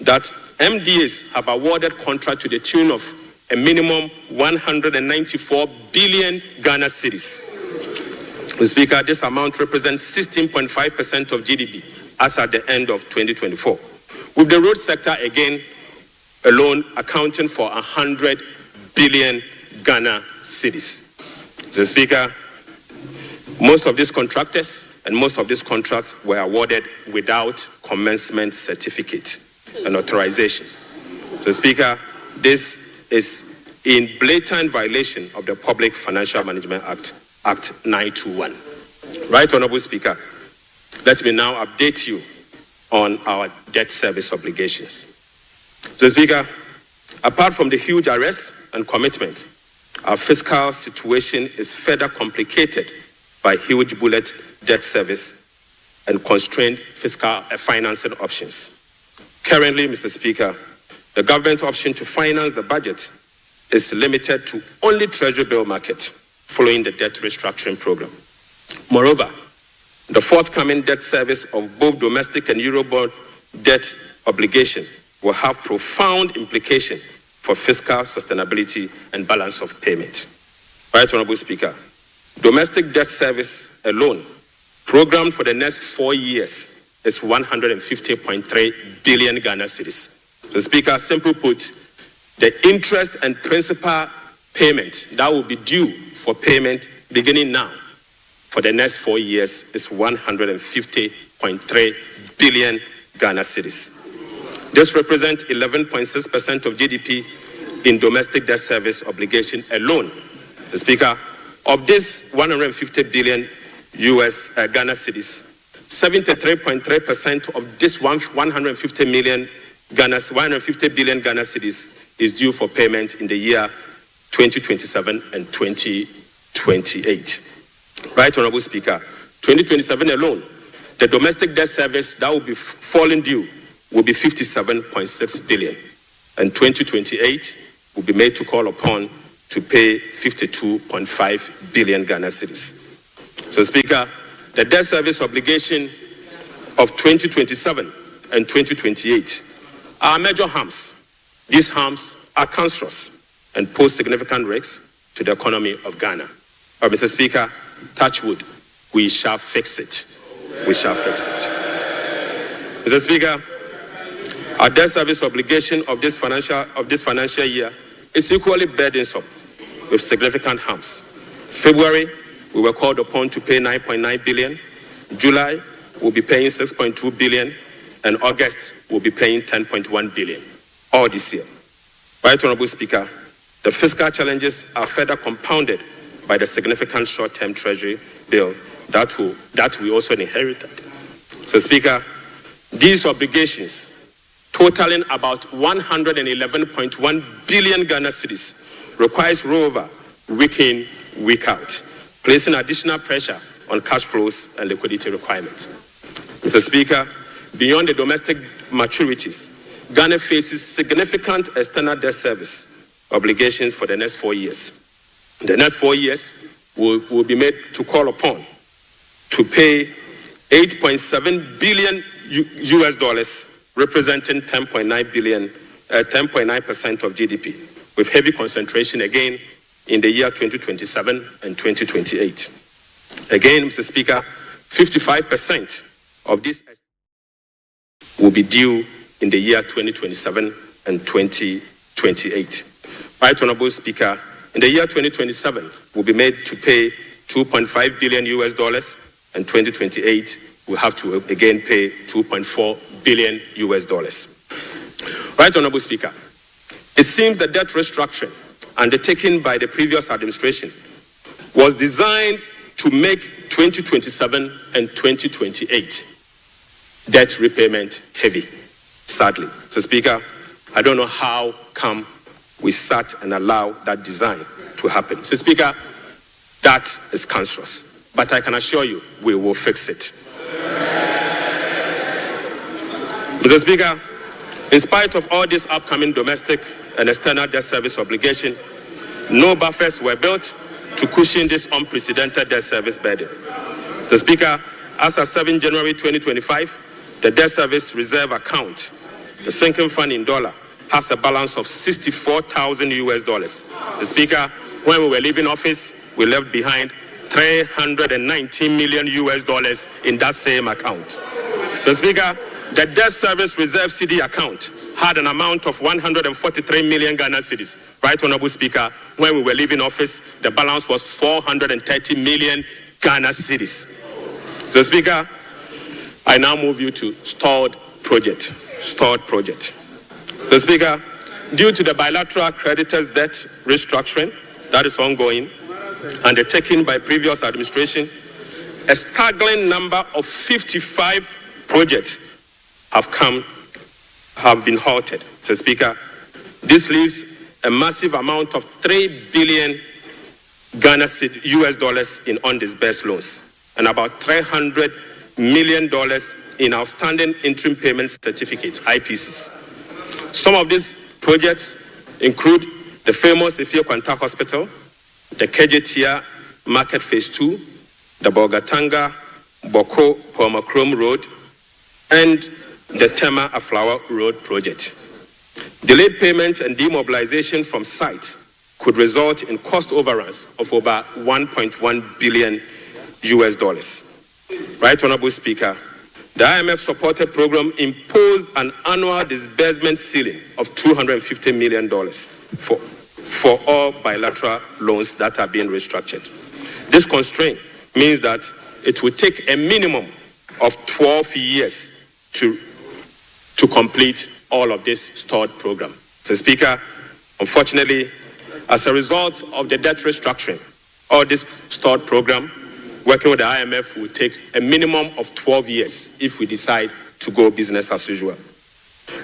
that MDAs have awarded contract to the tune of a minimum 194 billion Ghana cedis. Mr. Speaker, this amount represents 16.5% of GDP as at the end of 2024, with the road sector again alone accounting for 100 billion Ghana cedis. Mr. Speaker, most of these contractors and most of these contracts were awarded without commencement certificate and authorization. Mr. Speaker, this is in blatant violation of the Public Financial Management Act 921. Right, Honorable Speaker, let me now update you on our debt service obligations. Mr. Speaker, apart from the huge arrests and commitment, our fiscal situation is further complicated by huge bullet debt service and constrained fiscal financing options. Currently, Mr. Speaker, the government option to finance the budget is limited to only Treasury bill market following the debt restructuring program. Moreover, the forthcoming debt service of both domestic and Eurobond debt obligation will have profound implications for fiscal sustainability and balance of payment. Right, Honorable Speaker, domestic debt service alone, programmed for the next 4 years, is 150.3 billion Ghana cedis. The Speaker, simply put, the interest and principal payment that will be due for payment beginning now for the next 4 years is 150.3 billion Ghana cedis. This represents 11.6% of GDP in domestic debt service obligation alone. The Speaker, of this 150 billion US Ghana cedis, 73.3% of this 150 billion Ghana cedis is due for payment in the year 2027 and 2028. Right, Honorable Speaker, 2027 alone, the domestic debt service that will be falling due will be 57.6 billion, and 2028 will be made to call upon to pay 52.5 billion Ghana cedis. So, Speaker, the debt service obligation of 2027 and 2028 are major harms. These harms are cancerous and pose significant risks to the economy of Ghana. But, Mr. Speaker, touch wood, we shall fix it. We shall fix it. Mr. Speaker, our debt service obligation of this financial year is equally burdensome with significant harms. February, we were called upon to pay 9.9 billion. July, we'll be paying 6.2 billion. And August, we'll be paying 10.1 billion. All this year. Right, Honorable Speaker, the fiscal challenges are further compounded by the significant short-term treasury bill that we also inherited. So, Speaker, these obligations, totaling about 111.1 billion Ghana cedis, requires rollover week in, week out, placing additional pressure on cash flows and liquidity requirements. Mr. Speaker, beyond the domestic maturities, Ghana faces significant external debt service obligations for the next 4 years. In the next 4 years, will be made to call upon to pay 8.7 billion US dollars, representing 10.9% of GDP, with heavy concentration again in the year 2027 and 2028. Again, Mr. Speaker, 55% of this will be due in the year 2027 and 2028. Right, Honorable Speaker, in the year 2027, we'll be made to pay 2.5 billion US dollars, and 2028, we'll have to again pay 2.4 billion US dollars. Right, Honorable Speaker, it seems the debt restructuring undertaken by the previous administration was designed to make 2027 and 2028 debt repayment heavy, sadly. So, Speaker, I don't know how come we sat and allowed that design to happen. So, Speaker, that is cancerous. But I can assure you, we will fix it. Mr. Speaker, in spite of all this upcoming domestic and external debt service obligation, no buffers were built to cushion this unprecedented debt service burden. Mr. Speaker, as of 7 January 2025, the debt service reserve account, the sinking fund in dollar, has a balance of 64,000 US dollars. The Speaker, when we were leaving office, we left behind 319 million US dollars in that same account. The Speaker, the debt service reserve CD account had an amount of 143 million Ghana cedis. Right, Honorable Speaker, when we were leaving office, the balance was 430 million Ghana cedis. So, Speaker, I now move you to stalled project. The Speaker, due to the bilateral creditors' debt restructuring that is ongoing, undertaken by previous administration, a staggering number of 55 projects have been halted. So, Speaker, this leaves a massive amount of 3 billion Ghana US dollars in undisbursed loans and about $300 million in outstanding interim payment certificates, IPCs. Some of these projects include the famous Ifio Kwanta Hospital, the Kejetia Market Phase 2, the Bogatanga Boko Pomakrom Road, and the Tema Aflawa Road project. Delayed payment and demobilization from site could result in cost overruns of over 1.1 billion US dollars. Right, Honorable Speaker, the IMF-supported program imposed an annual disbursement ceiling of $250 million for all bilateral loans that are being restructured. This constraint means that it will take a minimum of 12 years to complete all of this stalled program. So, Speaker, unfortunately, as a result of the debt restructuring or this stalled program, working with the IMF will take a minimum of 12 years if we decide to go business as usual.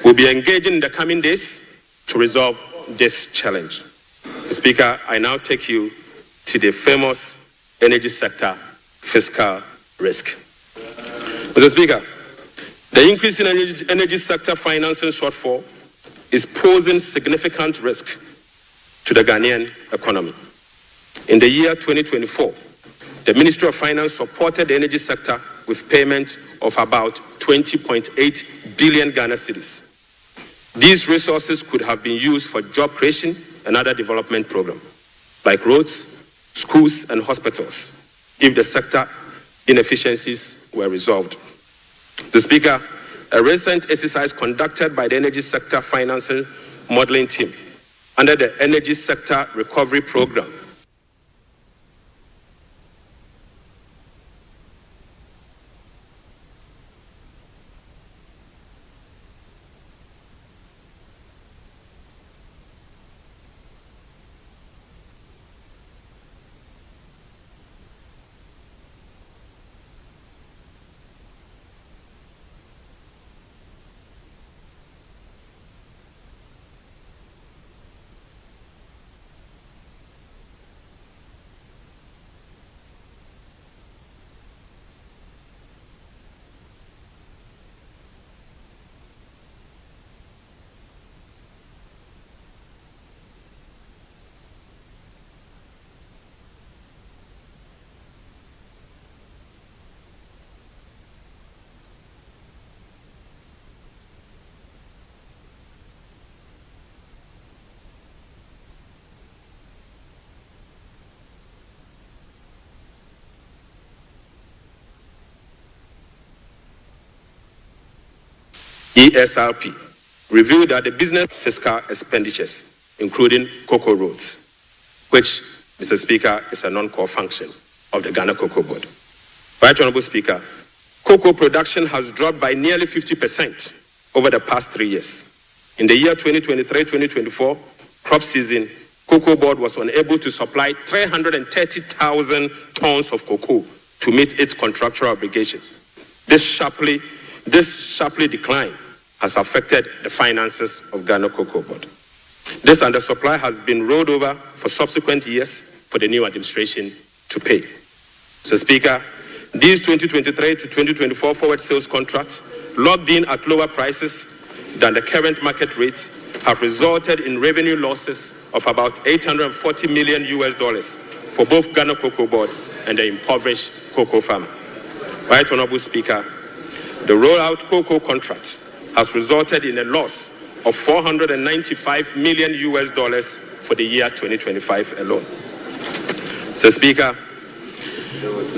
We'll be engaging in the coming days to resolve this challenge. Speaker, I now take you to the famous energy sector fiscal risk. Mr. Speaker, the increase in energy sector financing shortfall is posing significant risk to the Ghanaian economy. In the year 2024, the Ministry of Finance supported the energy sector with payment of about 20.8 billion Ghana cedis. These resources could have been used for job creation and other development programs, like roads, schools, and hospitals, if the sector inefficiencies were resolved. The Speaker, a recent exercise conducted by the Energy Sector Financing Modeling Team under the Energy Sector Recovery Program ESRP revealed that the business fiscal expenditures, including cocoa roads, which, Mr. Speaker, is a non-core function of the Ghana Cocoa Board. Right Honorable Speaker, cocoa production has dropped by nearly 50% over the past 3 years. In the year 2023-2024 crop season, Cocoa Board was unable to supply 330,000 tons of cocoa to meet its contractual obligation. This sharply declined has affected the finances of Ghana Cocoa Board. This undersupply has been rolled over for subsequent years for the new administration to pay. So, Speaker, these 2023 to 2024 forward sales contracts, locked in at lower prices than the current market rates, have resulted in revenue losses of about $840 million for both Ghana Cocoa Board and the impoverished cocoa farmer. Right Honorable Speaker, the rollout cocoa contract has resulted in a loss of $495 million for the year 2025 alone. So, Speaker,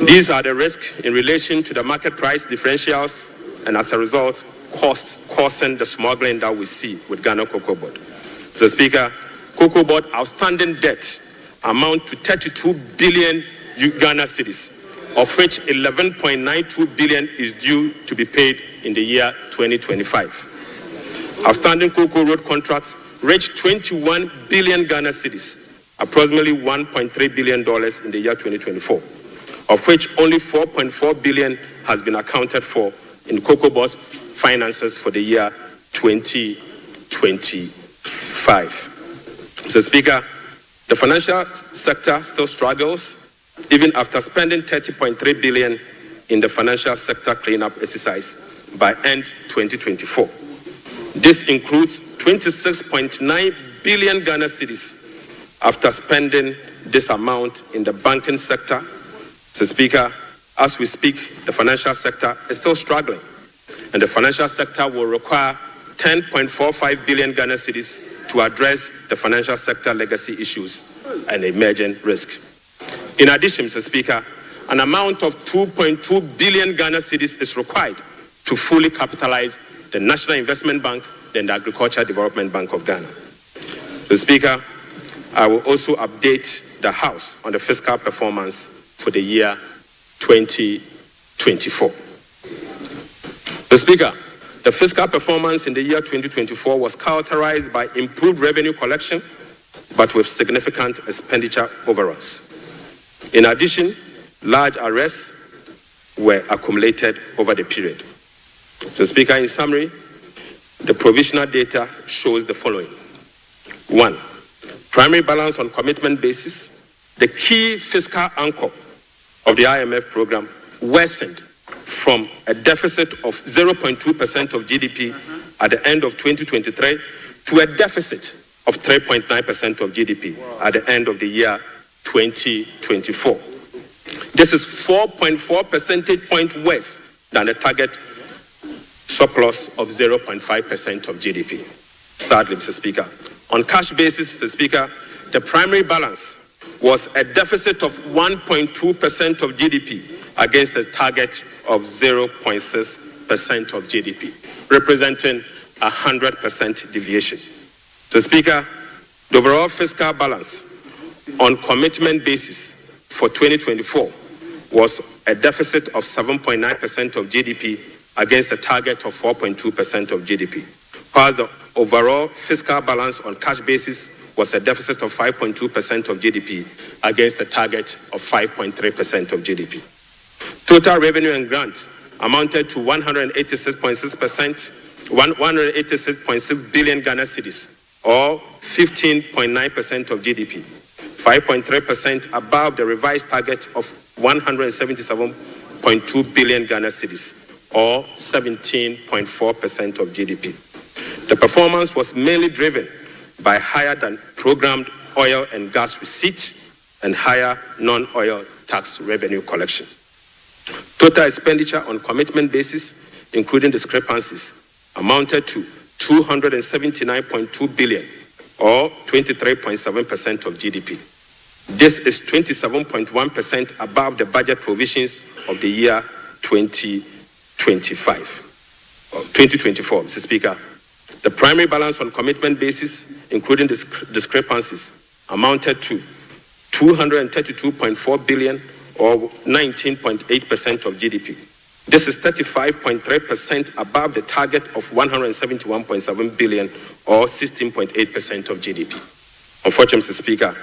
these are the risks in relation to the market price differentials and, as a result, costs causing the smuggling that we see with Ghana Cocoa Board. So, Speaker, Cocoa Board outstanding debt amount to 32 billion Ghana cedis, of which 11.92 billion is due to be paid in the year 2025. Outstanding cocoa road contracts reached 21 billion Ghana cedis, approximately $1.3 billion in the year 2024, of which only 4.4 billion has been accounted for in Cocoa Board's finances for the year 2025. Mr. Speaker, the financial sector still struggles even after spending 30.3 billion in the financial sector cleanup exercise by end 2024. This includes 26.9 billion Ghana cedis after spending this amount in the banking sector. So, Speaker, as we speak, the financial sector is still struggling, and the financial sector will require 10.45 billion Ghana cedis to address the financial sector legacy issues and emerging risk. In addition, Mr. Speaker, an amount of 2.2 billion Ghana cedis is required to fully capitalize the National Investment Bank and the Agricultural Development Bank of Ghana. Mr. Speaker, I will also update the House on the fiscal performance for the year 2024. Mr. Speaker, the fiscal performance in the year 2024 was characterized by improved revenue collection, but with significant expenditure overruns. In addition, large arrests were accumulated over the period. So, Speaker, in summary, the provisional data shows the following. 1, primary balance on commitment basis, the key fiscal anchor of the IMF program, worsened from a deficit of 0.2% of GDP at the end of 2023 to a deficit of 3.9% of GDP at the end of the year 2024. This is 4.4 percentage points worse than the target surplus of 0.5% of GDP. Sadly, Mr. Speaker, on cash basis, Mr. Speaker, the primary balance was a deficit of 1.2% of GDP against a target of 0.6% of GDP, representing 100% deviation. So, Speaker, the overall fiscal balance on commitment basis for 2024 was a deficit of 7.9% of GDP against a target of 4.2% of GDP, while the overall fiscal balance on cash basis was a deficit of 5.2% of GDP against a target of 5.3% of GDP. Total revenue and grant amounted to 186.6 billion Ghana cedis, or 15.9% of GDP, 5.3% above the revised target of 177.2 billion Ghana cedis, or 17.4% of GDP. The performance was mainly driven by higher than programmed oil and gas receipts and higher non-oil tax revenue collection. Total expenditure on commitment basis, including discrepancies, amounted to 279.2 billion, or 23.7% of GDP. This is 27.1% above the budget provisions of the year 2024, Mr. Speaker. The primary balance on commitment basis, including discrepancies, amounted to 232.4 billion, or 19.8% of GDP. This is 35.3% above the target of 171.7 billion, or 16.8% of GDP. Unfortunately, Mr. Speaker,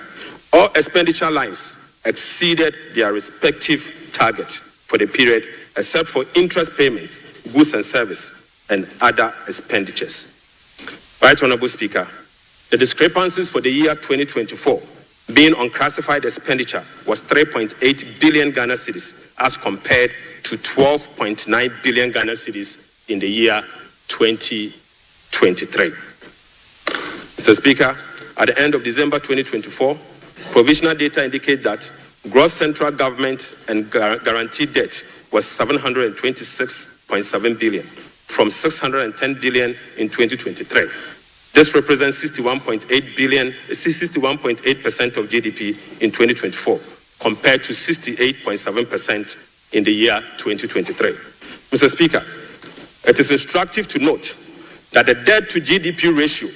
all expenditure lines exceeded their respective targets for the period, except for interest payments, goods and service, and other expenditures. Right Honorable Speaker, the discrepancies for the year 2024 being unclassified expenditure was 3.8 billion Ghana cedis as compared to 12.9 billion Ghana cedis in the year 2023. Mr. Speaker, at the end of December 2024, provisional data indicate that gross central government and guaranteed debt was 726.7 billion from 610 billion in 2023. This represents 61.8% of GDP in 2024, compared to 68.7% in the year 2023. Mr. Speaker, it is instructive to note that the debt to GDP ratio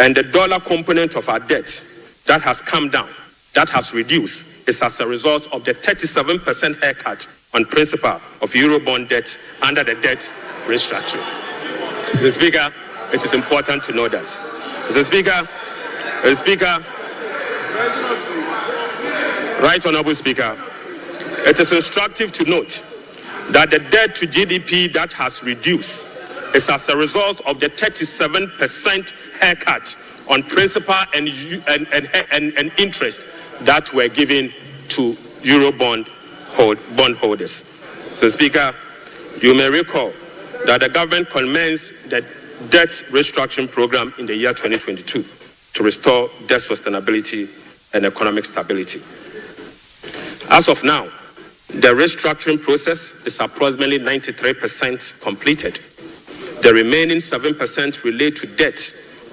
and the dollar component of our debt that has come down, that has reduced, is as a result of the 37% haircut on principal of Eurobond debt under the debt restructuring. Mr. Speaker, it is important to know that. Mr. Speaker, Right Honorable Speaker, it is instructive to note that the debt to GDP that has reduced is as a result of the 37% haircut on principal and interest that were given to Eurobond bondholders. So, Speaker, you may recall that the government commenced the debt restructuring program in the year 2022 to restore debt sustainability and economic stability. As of now, the restructuring process is approximately 93% completed. The remaining 7% relate to debt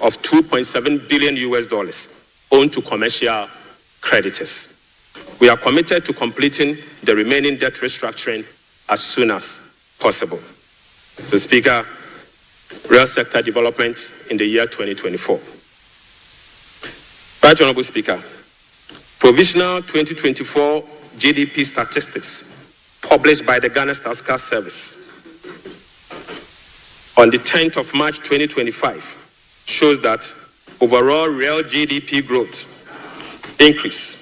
of $2.7 billion owed to commercial creditors. We are committed to completing the remaining debt restructuring as soon as possible. So, Speaker, real sector development in the year 2024. Right Honorable Speaker, provisional 2024 GDP statistics published by the Ghana Statistical Service on the 10th of March 2025 shows that overall real GDP growth increase.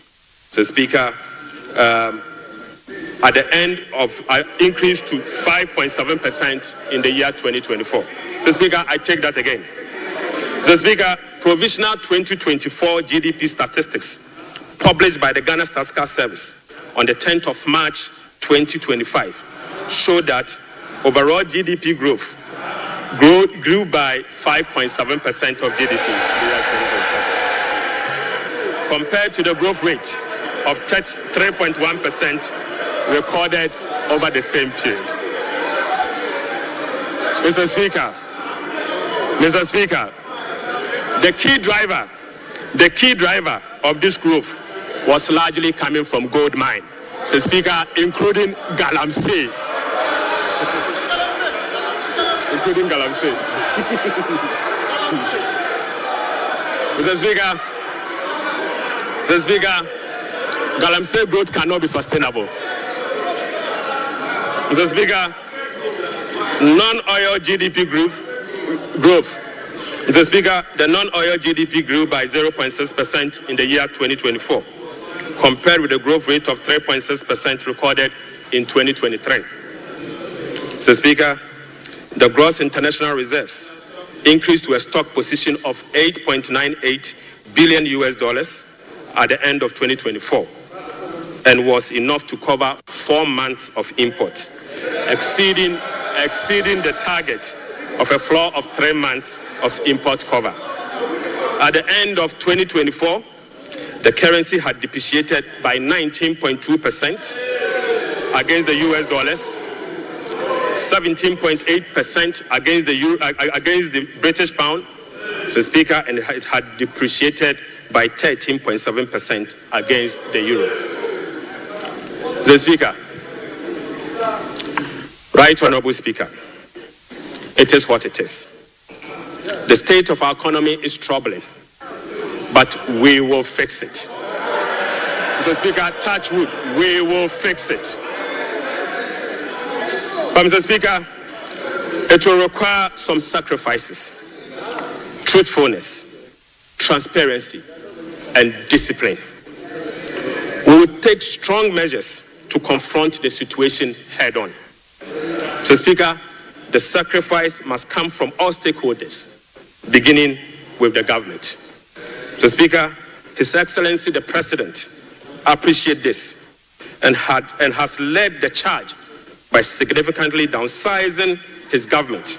So, Speaker, at the end of increased to 5.7% in the year 2024. Mr. Speaker, I take that again. Mr. Speaker, provisional 2024 GDP statistics published by the Ghana Statistical Service on the 10th of March 2025 show that overall GDP growth grew by 5.7% of GDP in the year 2027, compared to the growth rate of 3.1% recorded over the same period. Mr. Speaker, the key driver of this growth was largely coming from gold mine, Mr. Speaker, including Galamsey. Including Galamsey. Mr. Speaker, Galamsey growth cannot be sustainable. Mr. Speaker, non-oil GDP growth. Mr. Speaker, the non-oil GDP grew by 0.6% in the year 2024, compared with the growth rate of 3.6% recorded in 2023. Mr. Speaker, the gross international reserves increased to a stock position of $8.98 billion at the end of 2024, and was enough to cover 4 months of imports, exceeding the target of a floor of 3 months of import cover. At the end of 2024, the currency had depreciated by 19.2% against the US dollars, 17.8% against the British pound, Mr. Speaker, and it had depreciated by 13.7% against the euro. Mr. Speaker, Right Honorable Speaker, it is what it is. The state of our economy is troubling, but we will fix it. Mr. Speaker, touch wood, we will fix it. But Mr. Speaker, it will require some sacrifices, truthfulness, transparency, and discipline. We will take strong measures to confront the situation head on. Mr. Speaker, the sacrifice must come from all stakeholders, beginning with the government. Mr. Speaker, His Excellency the President appreciates this and has led the charge by significantly downsizing his government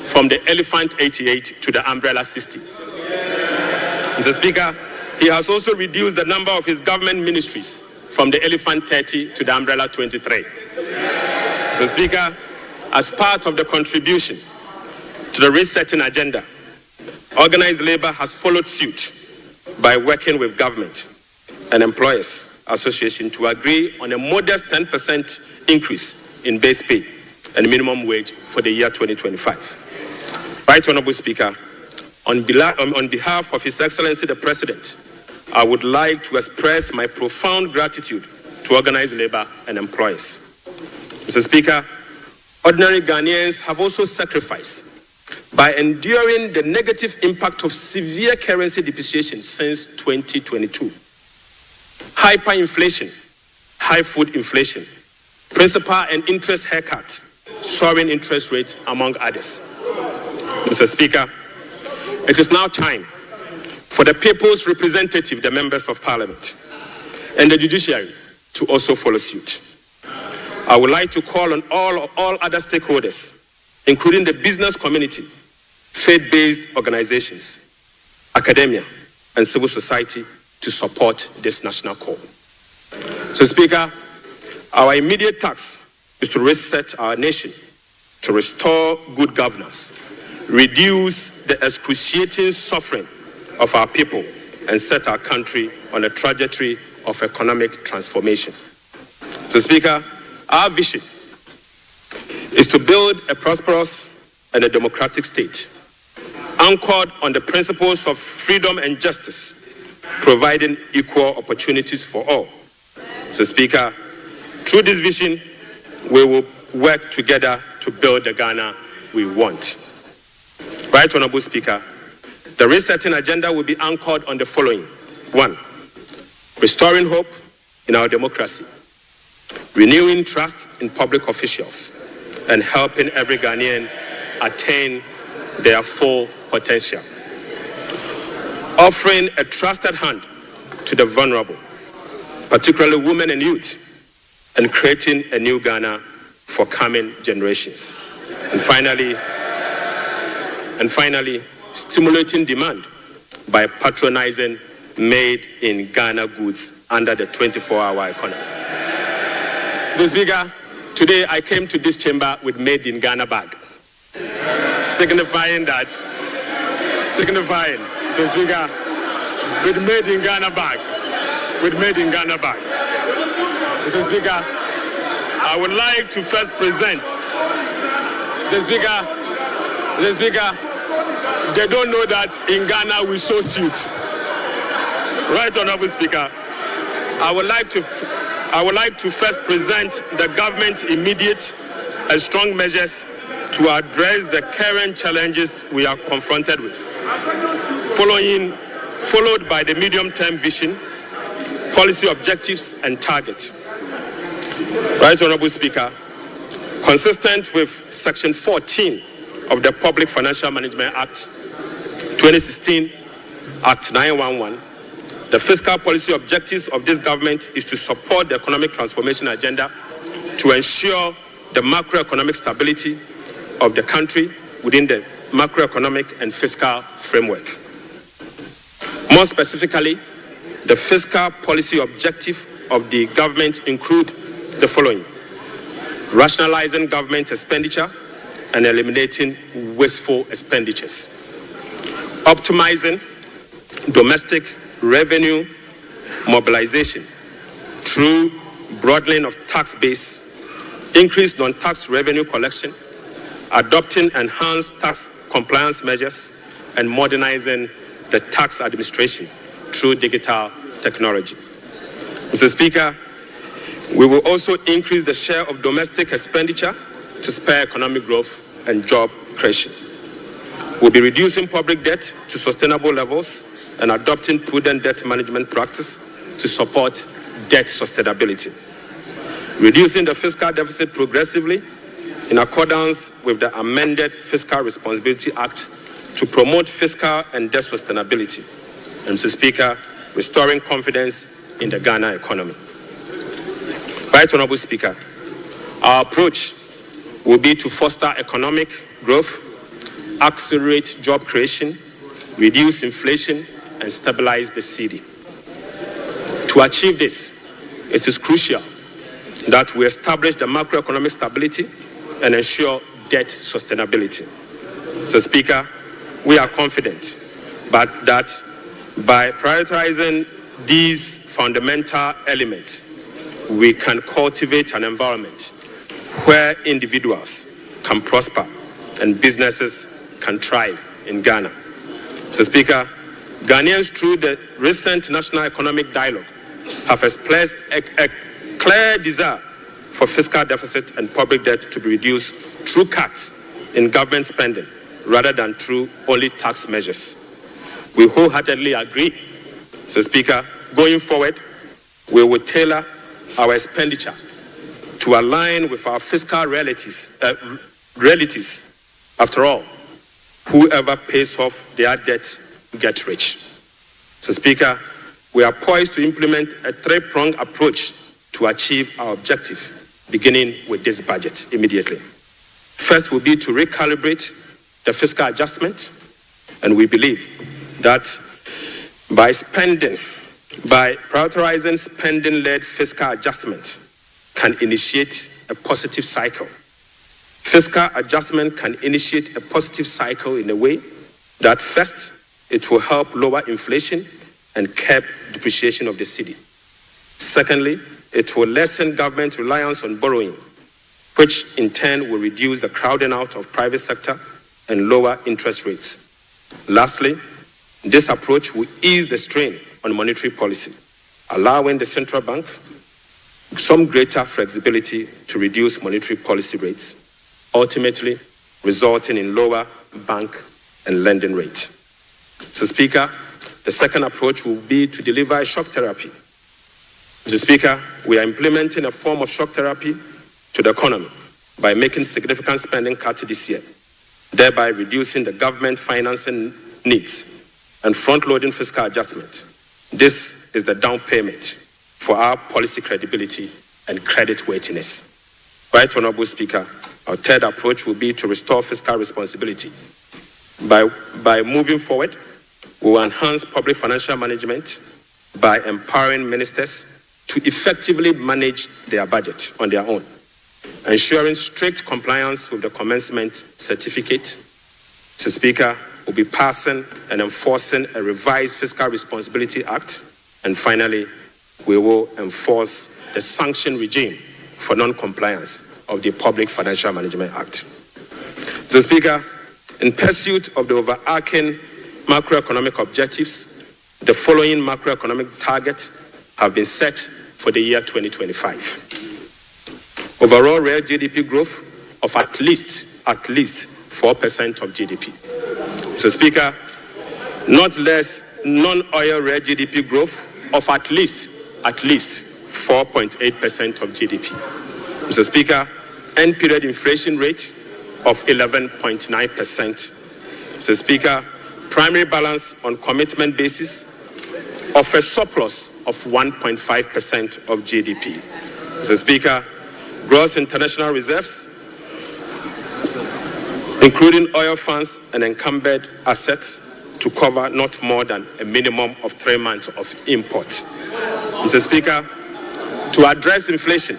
from the Elephant 88 to the Umbrella 60. Mr. Speaker, he has also reduced the number of his government ministries from the Elephant 30 to the Umbrella 23. Mr. Speaker, as part of the contribution to the resetting agenda, organized labor has followed suit by working with government and employers association to agree on a modest 10% increase in base pay and minimum wage for the year 2025. Right Honorable Speaker, on behalf of His Excellency the President, I would like to express my profound gratitude to organized labor and employers. Mr. Speaker, ordinary Ghanaians have also sacrificed by enduring the negative impact of severe currency depreciation since 2022. Hyperinflation, high food inflation, principal and interest haircuts, soaring interest rates, among others. Mr. Speaker, it is now time for the people's representative, the members of Parliament, and the judiciary to also follow suit. I would like to call on all other stakeholders, including the business community, faith-based organizations, academia, and civil society to support this national call. So, Speaker, our immediate task is to reset our nation, to restore good governance, reduce the excruciating suffering of our people, and set our country on a trajectory of economic transformation. So, Speaker, our vision is to build a prosperous and a democratic state, anchored on the principles of freedom and justice, providing equal opportunities for all. So, Speaker, through this vision, we will work together to build the Ghana we want. Right Honorable Speaker, the resetting agenda will be anchored on the following. 1, restoring hope in our democracy, renewing trust in public officials, and helping every Ghanaian attain their full potential. Offering a trusted hand to the vulnerable, particularly women and youth, and creating a new Ghana for coming generations. And finally, stimulating demand by patronizing made in Ghana goods under the 24-hour economy. Mr. Speaker, today I came to this chamber with made in Ghana bag, signifying, Mr. Speaker, with made in Ghana bag, Mr. Speaker, I would like to first present, Mr. Speaker, they don't know that in Ghana we sew suit. Right, Honorable Speaker, I would like to first present the government's immediate and strong measures to address the current challenges we are confronted with, followed by the medium-term vision, policy objectives, and targets. Right, Honorable Speaker, consistent with Section 14 of the Public Financial Management Act 2016, Act 911, the fiscal policy objectives of this government is to support the economic transformation agenda to ensure the macroeconomic stability of the country within the macroeconomic and fiscal framework. More specifically, the fiscal policy objective of the government include the following: rationalizing government expenditure and eliminating wasteful expenditures, optimizing domestic revenue mobilization through broadening of tax base, increased non-tax revenue collection, adopting enhanced tax compliance measures, and modernizing the tax administration through digital technology. Mr. Speaker, we will also increase the share of domestic expenditure to spur economic growth and job creation. We'll be reducing public debt to sustainable levels and adopting prudent debt management practice to support debt sustainability. Reducing the fiscal deficit progressively in accordance with the amended Fiscal Responsibility Act to promote fiscal and debt sustainability. And Mr. Speaker, restoring confidence in the Ghana economy. Right, Honorable Speaker, our approach will be to foster economic growth, accelerate job creation, reduce inflation, and stabilize the cedi. To achieve this, it is crucial that we establish the macroeconomic stability and ensure debt sustainability. Mr. Speaker, we are confident that by prioritizing these fundamental elements, we can cultivate an environment where individuals can prosper and businesses can thrive in Ghana. Mr. Speaker, Ghanaians through the recent National Economic Dialogue have expressed a clear desire for fiscal deficit and public debt to be reduced through cuts in government spending rather than through only tax measures. We wholeheartedly agree, Mr. Speaker. Going forward, we will tailor our expenditure to align with our fiscal realities. After all, whoever pays off their debt gets rich. So, Speaker, we are poised to implement a three-pronged approach to achieve our objective, beginning with this budget immediately. First will be to recalibrate the fiscal adjustment, and we believe that by prioritizing spending-led fiscal adjustment can initiate a positive cycle. Fiscal adjustment can initiate a positive cycle in a way that first, it will help lower inflation and curb depreciation of the cedi. Secondly, it will lessen government reliance on borrowing, which in turn will reduce the crowding out of private sector and lower interest rates. Lastly, this approach will ease the strain on monetary policy, allowing the central bank some greater flexibility to reduce monetary policy rates, ultimately resulting in lower bank and lending rates. So, Speaker, the second approach will be to deliver a shock therapy Mr. Speaker, we are implementing a form of shock therapy to the economy by making significant spending cuts this year, thereby reducing the government financing needs and front-loading fiscal adjustment. This is the down payment for our policy credibility and creditworthiness. Right, Honorable Speaker, our third approach will be to restore fiscal responsibility. By moving forward, we will enhance public financial management by empowering ministers to effectively manage their budget on their own, ensuring strict compliance with the commencement certificate. Mr. Speaker, we'll be passing and enforcing a revised Fiscal Responsibility Act. And finally, we will enforce the sanction regime for non-compliance of the Public Financial Management Act. Mr. Speaker, in pursuit of the overarching macroeconomic objectives, the following macroeconomic targets have been set for the year 2025. Overall real GDP growth of at least 4% of GDP. Mr. Speaker, not less non-oil real GDP growth of at least 4.8% of GDP. Mr. Speaker, end period inflation rate of 11.9%. Mr. Speaker, primary balance on commitment basis of a surplus of 1.5% of GDP. Mr. Speaker, gross international reserves, including oil funds and encumbered assets, to cover not more than a minimum of 3 months of import. Mr. Speaker, to address inflation,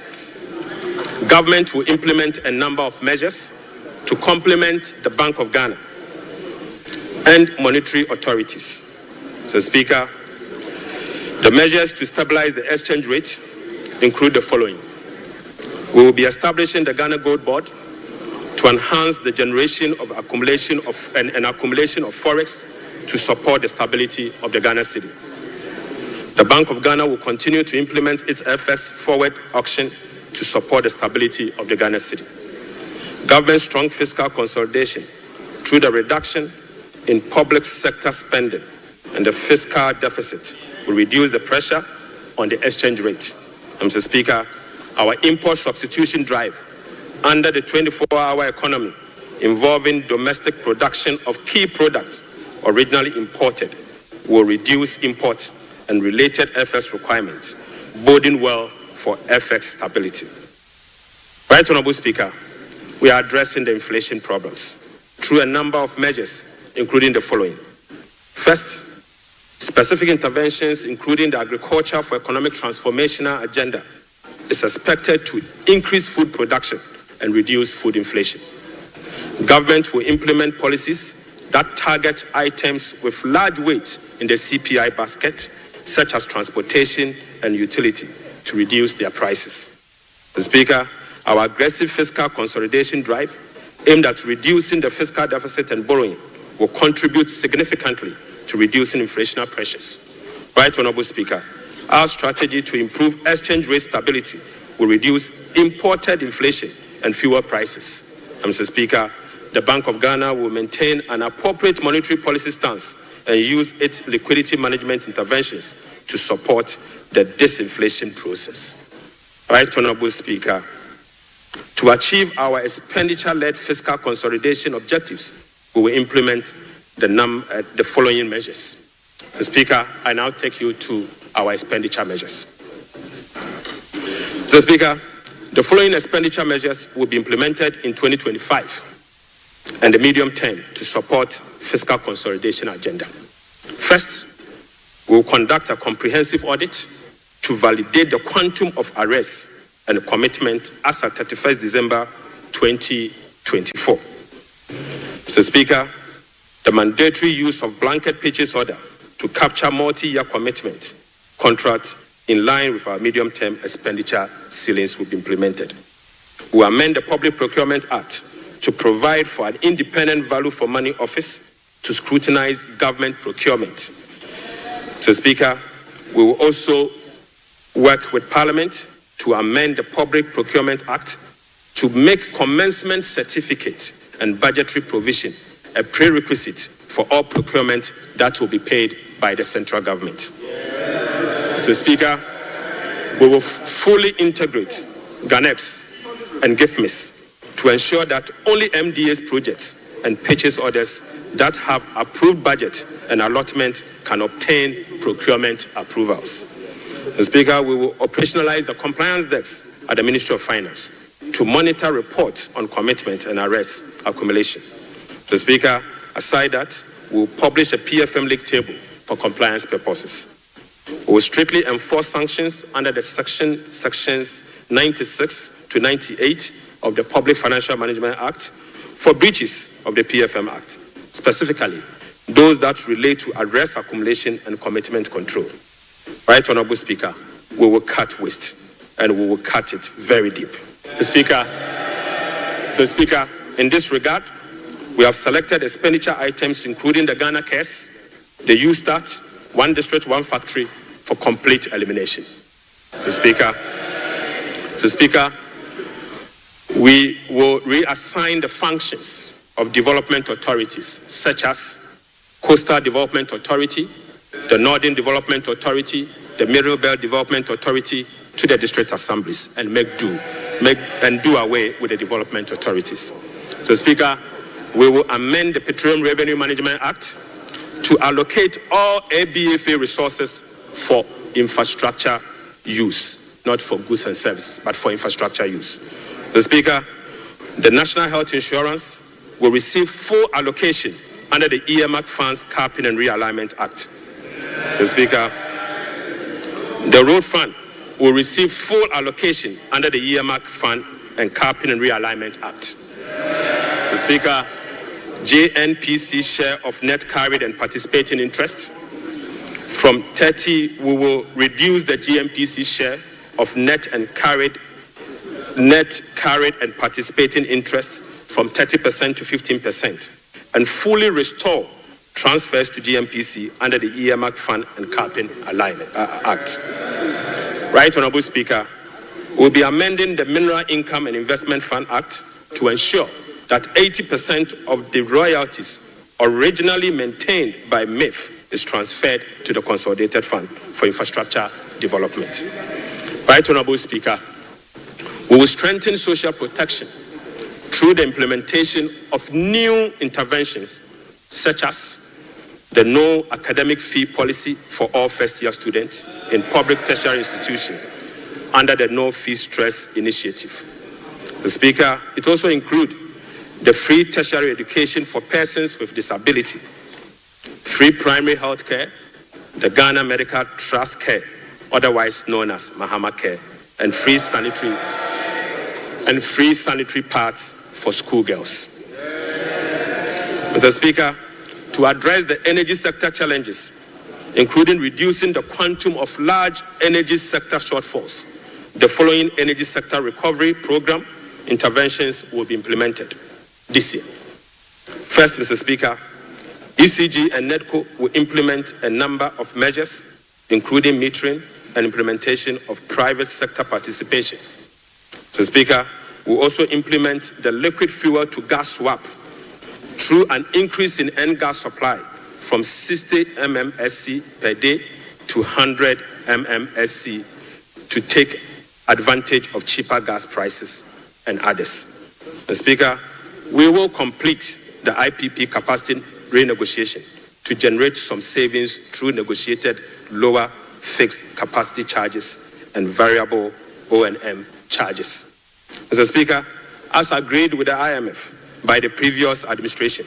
government will implement a number of measures to complement the Bank of Ghana and monetary authorities. Mr. Speaker, the measures to stabilize the exchange rate include the following. We will be establishing the Ghana Gold Board to enhance the generation of accumulation of forex to support the stability of the Ghana cedi. The Bank of Ghana will continue to implement its FX forward auction to support the stability of the Ghana cedi. Government strong fiscal consolidation through the reduction in public sector spending and the fiscal deficit will reduce the pressure on the exchange rate. Mr. Speaker, our import substitution drive under the 24-hour economy involving domestic production of key products originally imported will reduce import and related FX requirements, boding well for FX stability. Right, Honorable Speaker, we are addressing the inflation problems through a number of measures, including the following. First, specific interventions, including the Agriculture for Economic Transformational Agenda, is expected to increase food production and reduce food inflation. Government will implement policies that target items with large weight in the CPI basket, such as transportation and utility, to reduce their prices. Mr. Speaker, our aggressive fiscal consolidation drive aimed at reducing the fiscal deficit and borrowing will contribute significantly to reducing inflationary pressures. Right, Honorable Speaker, our strategy to improve exchange rate stability will reduce imported inflation and fuel prices. And Mr. Speaker, the Bank of Ghana will maintain an appropriate monetary policy stance and use its liquidity management interventions to support the disinflation process. Right, Honorable Speaker, to achieve our expenditure-led fiscal consolidation objectives, we will implement the following measures. Mr. Speaker, I now take you to our expenditure measures. Mr. Speaker, the following expenditure measures will be implemented in 2025 and the medium term to support fiscal consolidation agenda. First, we will conduct a comprehensive audit to validate the quantum of arrests and commitment as at 31st December 2024. Mr. Speaker, the mandatory use of blanket purchase order to capture multi-year commitment contracts in line with our medium-term expenditure ceilings will be implemented. We will amend the Public Procurement Act to provide for an independent value for money office to scrutinize government procurement. Mr. Speaker, we will also work with Parliament to amend the Public Procurement Act to make commencement certificate and budgetary provision a prerequisite for all procurement that will be paid by the central government. Mr. Speaker, We will fully integrate GANEPS and GIFMIS to ensure that only MDA's projects and purchase orders that have approved budget and allotment can obtain procurement approvals. Mr. Speaker, we will operationalize the compliance desk at the Ministry of Finance to monitor reports on commitment and arrest accumulation. Mr. Speaker, aside that, we will publish a PFM league table for compliance purposes. We will strictly enforce sanctions under the sections 96 to 98 of the Public Financial Management Act for breaches of the PFM Act, specifically those that relate to arrest accumulation and commitment control. Right, Honorable Speaker, we will cut waste and we will cut it very deep. Speaker, in this regard, we have selected expenditure items including the Ghana Cares, the U-Start, One District, One Factory for complete elimination. Speaker, we will reassign the functions of development authorities such as Coastal Development Authority, the Northern Development Authority, the Middle Belt Development Authority to the district assemblies and do away with the development authorities. So, Speaker, we will amend the Petroleum Revenue Management Act to allocate all ABFA resources for infrastructure use, not for goods and services, but for infrastructure use. The Speaker, the National Health Insurance will receive full allocation under the earmark funds capping and realignment act. So, Speaker, the road fund will receive full allocation under the earmark fund and capping and realignment act. The Speaker, JNPC share of net carried and participating interest from 30, we will reduce the JNPC share of net carried and participating interest from 30% to 15% and fully restore transfers to GMPC under the earmark fund and capping alignment act. Right, Honorable Speaker, we'll be amending the Mineral Income and Investment Fund Act to ensure that 80% of the royalties originally maintained by MIF is transferred to the Consolidated Fund for Infrastructure Development. Right, Honorable Speaker, we will strengthen social protection through the implementation of new interventions such as the no academic fee policy for all first-year students in public tertiary institutions under the No Fee Stress initiative. The Speaker, it also includes the free tertiary education for persons with disability, free primary health care, the Ghana Medical Trust Care, otherwise known as Mahama Care, and free sanitary pads for schoolgirls. Mr. Speaker, to address the energy sector challenges, including reducing the quantum of large energy sector shortfalls, the following energy sector recovery program interventions will be implemented this year. First, Mr. Speaker, ECG and NEDCO will implement a number of measures, including metering and implementation of private sector participation. Mr. Speaker, we'll also implement the liquid fuel to gas swap through an increase in N-gas supply from 60 MMSC per day to 100 MMSC to take advantage of cheaper gas prices and others. Mr. Speaker, we will complete the IPP capacity renegotiation to generate some savings through negotiated lower fixed capacity charges and variable O&M charges. Mr. Speaker, as agreed with the IMF by the previous administration,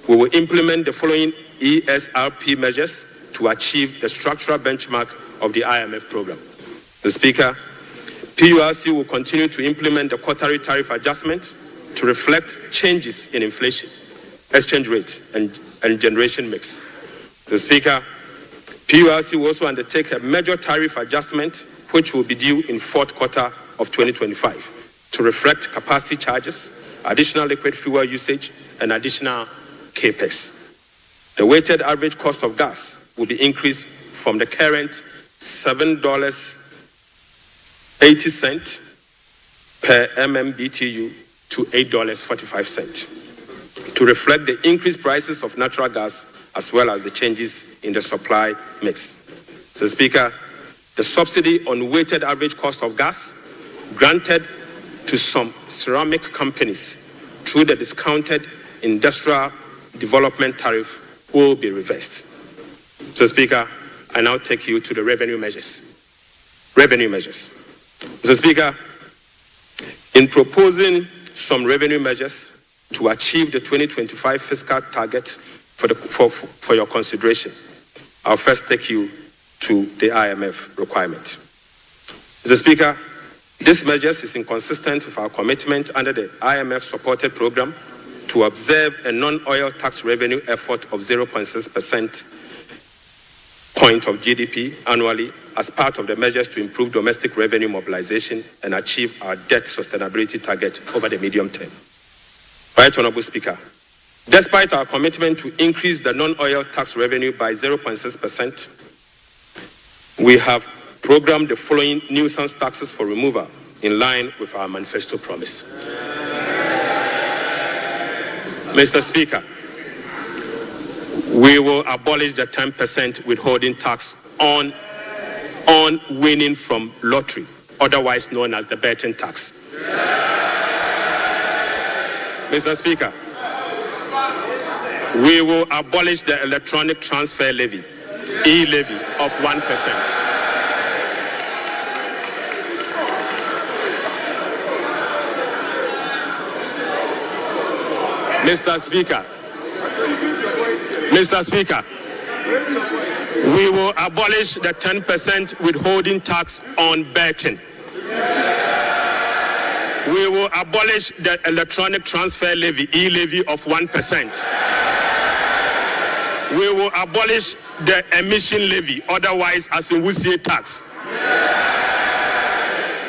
we will implement the following ESRP measures to achieve the structural benchmark of the IMF program. Mr. Speaker, PURC will continue to implement the quarterly tariff adjustment to reflect changes in inflation, exchange rate, and generation mix. Mr. Speaker, PURC will also undertake a major tariff adjustment which will be due in fourth quarter of 2025 to reflect capacity charges, additional liquid fuel usage, and additional capex. The weighted average cost of gas will be increased from the current $7.80 per MMBTU to $8.45 to reflect the increased prices of natural gas as well as the changes in the supply mix. So, Speaker, the subsidy on weighted average cost of gas granted to some ceramic companies through the discounted industrial development tariff will be reversed. So, Speaker, I now take you to the revenue measures. Revenue measures. Mr. Speaker, in proposing some revenue measures to achieve the 2025 fiscal target for your consideration, I'll first take you to the IMF requirement. Mr. Speaker, this measures is inconsistent with our commitment under the IMF-supported program to observe a non-oil tax revenue effort of 0.6% point of GDP annually as part of the measures to improve domestic revenue mobilization and achieve our debt sustainability target over the medium term. Right, Honorable Speaker, despite our commitment to increase the non-oil tax revenue by 0.6%, we have programmed the following nuisance taxes for removal in line with our manifesto promise. Mr. Speaker, we will abolish the 10% withholding tax on winning from lottery, otherwise known as the betting tax. Mr. Speaker, we will abolish the electronic transfer levy, e-levy of 1%. Mr. Speaker, we will abolish the 10% withholding tax on betting. We will abolish the electronic transfer levy, e-levy of 1%. We will abolish the emission levy, otherwise as in Wusie tax.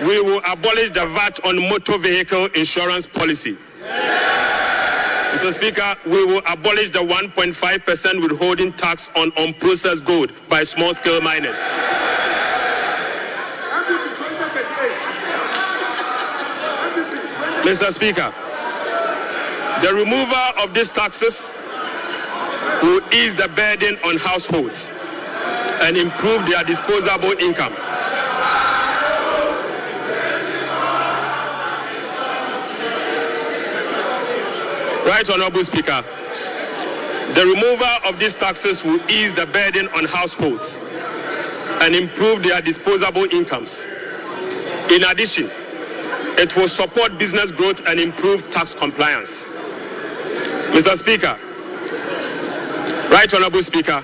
We will abolish the VAT on motor vehicle insurance policy. Mr. Speaker, we will abolish the 1.5% withholding tax on unprocessed gold by small-scale miners. Mr. Speaker, the removal of these taxes will ease the burden on households and improve their disposable income. Right, Honorable Speaker, the removal of these taxes will ease the burden on households and improve their disposable incomes. In addition, it will support business growth and improve tax compliance. Mr. Speaker, right, Honorable Speaker,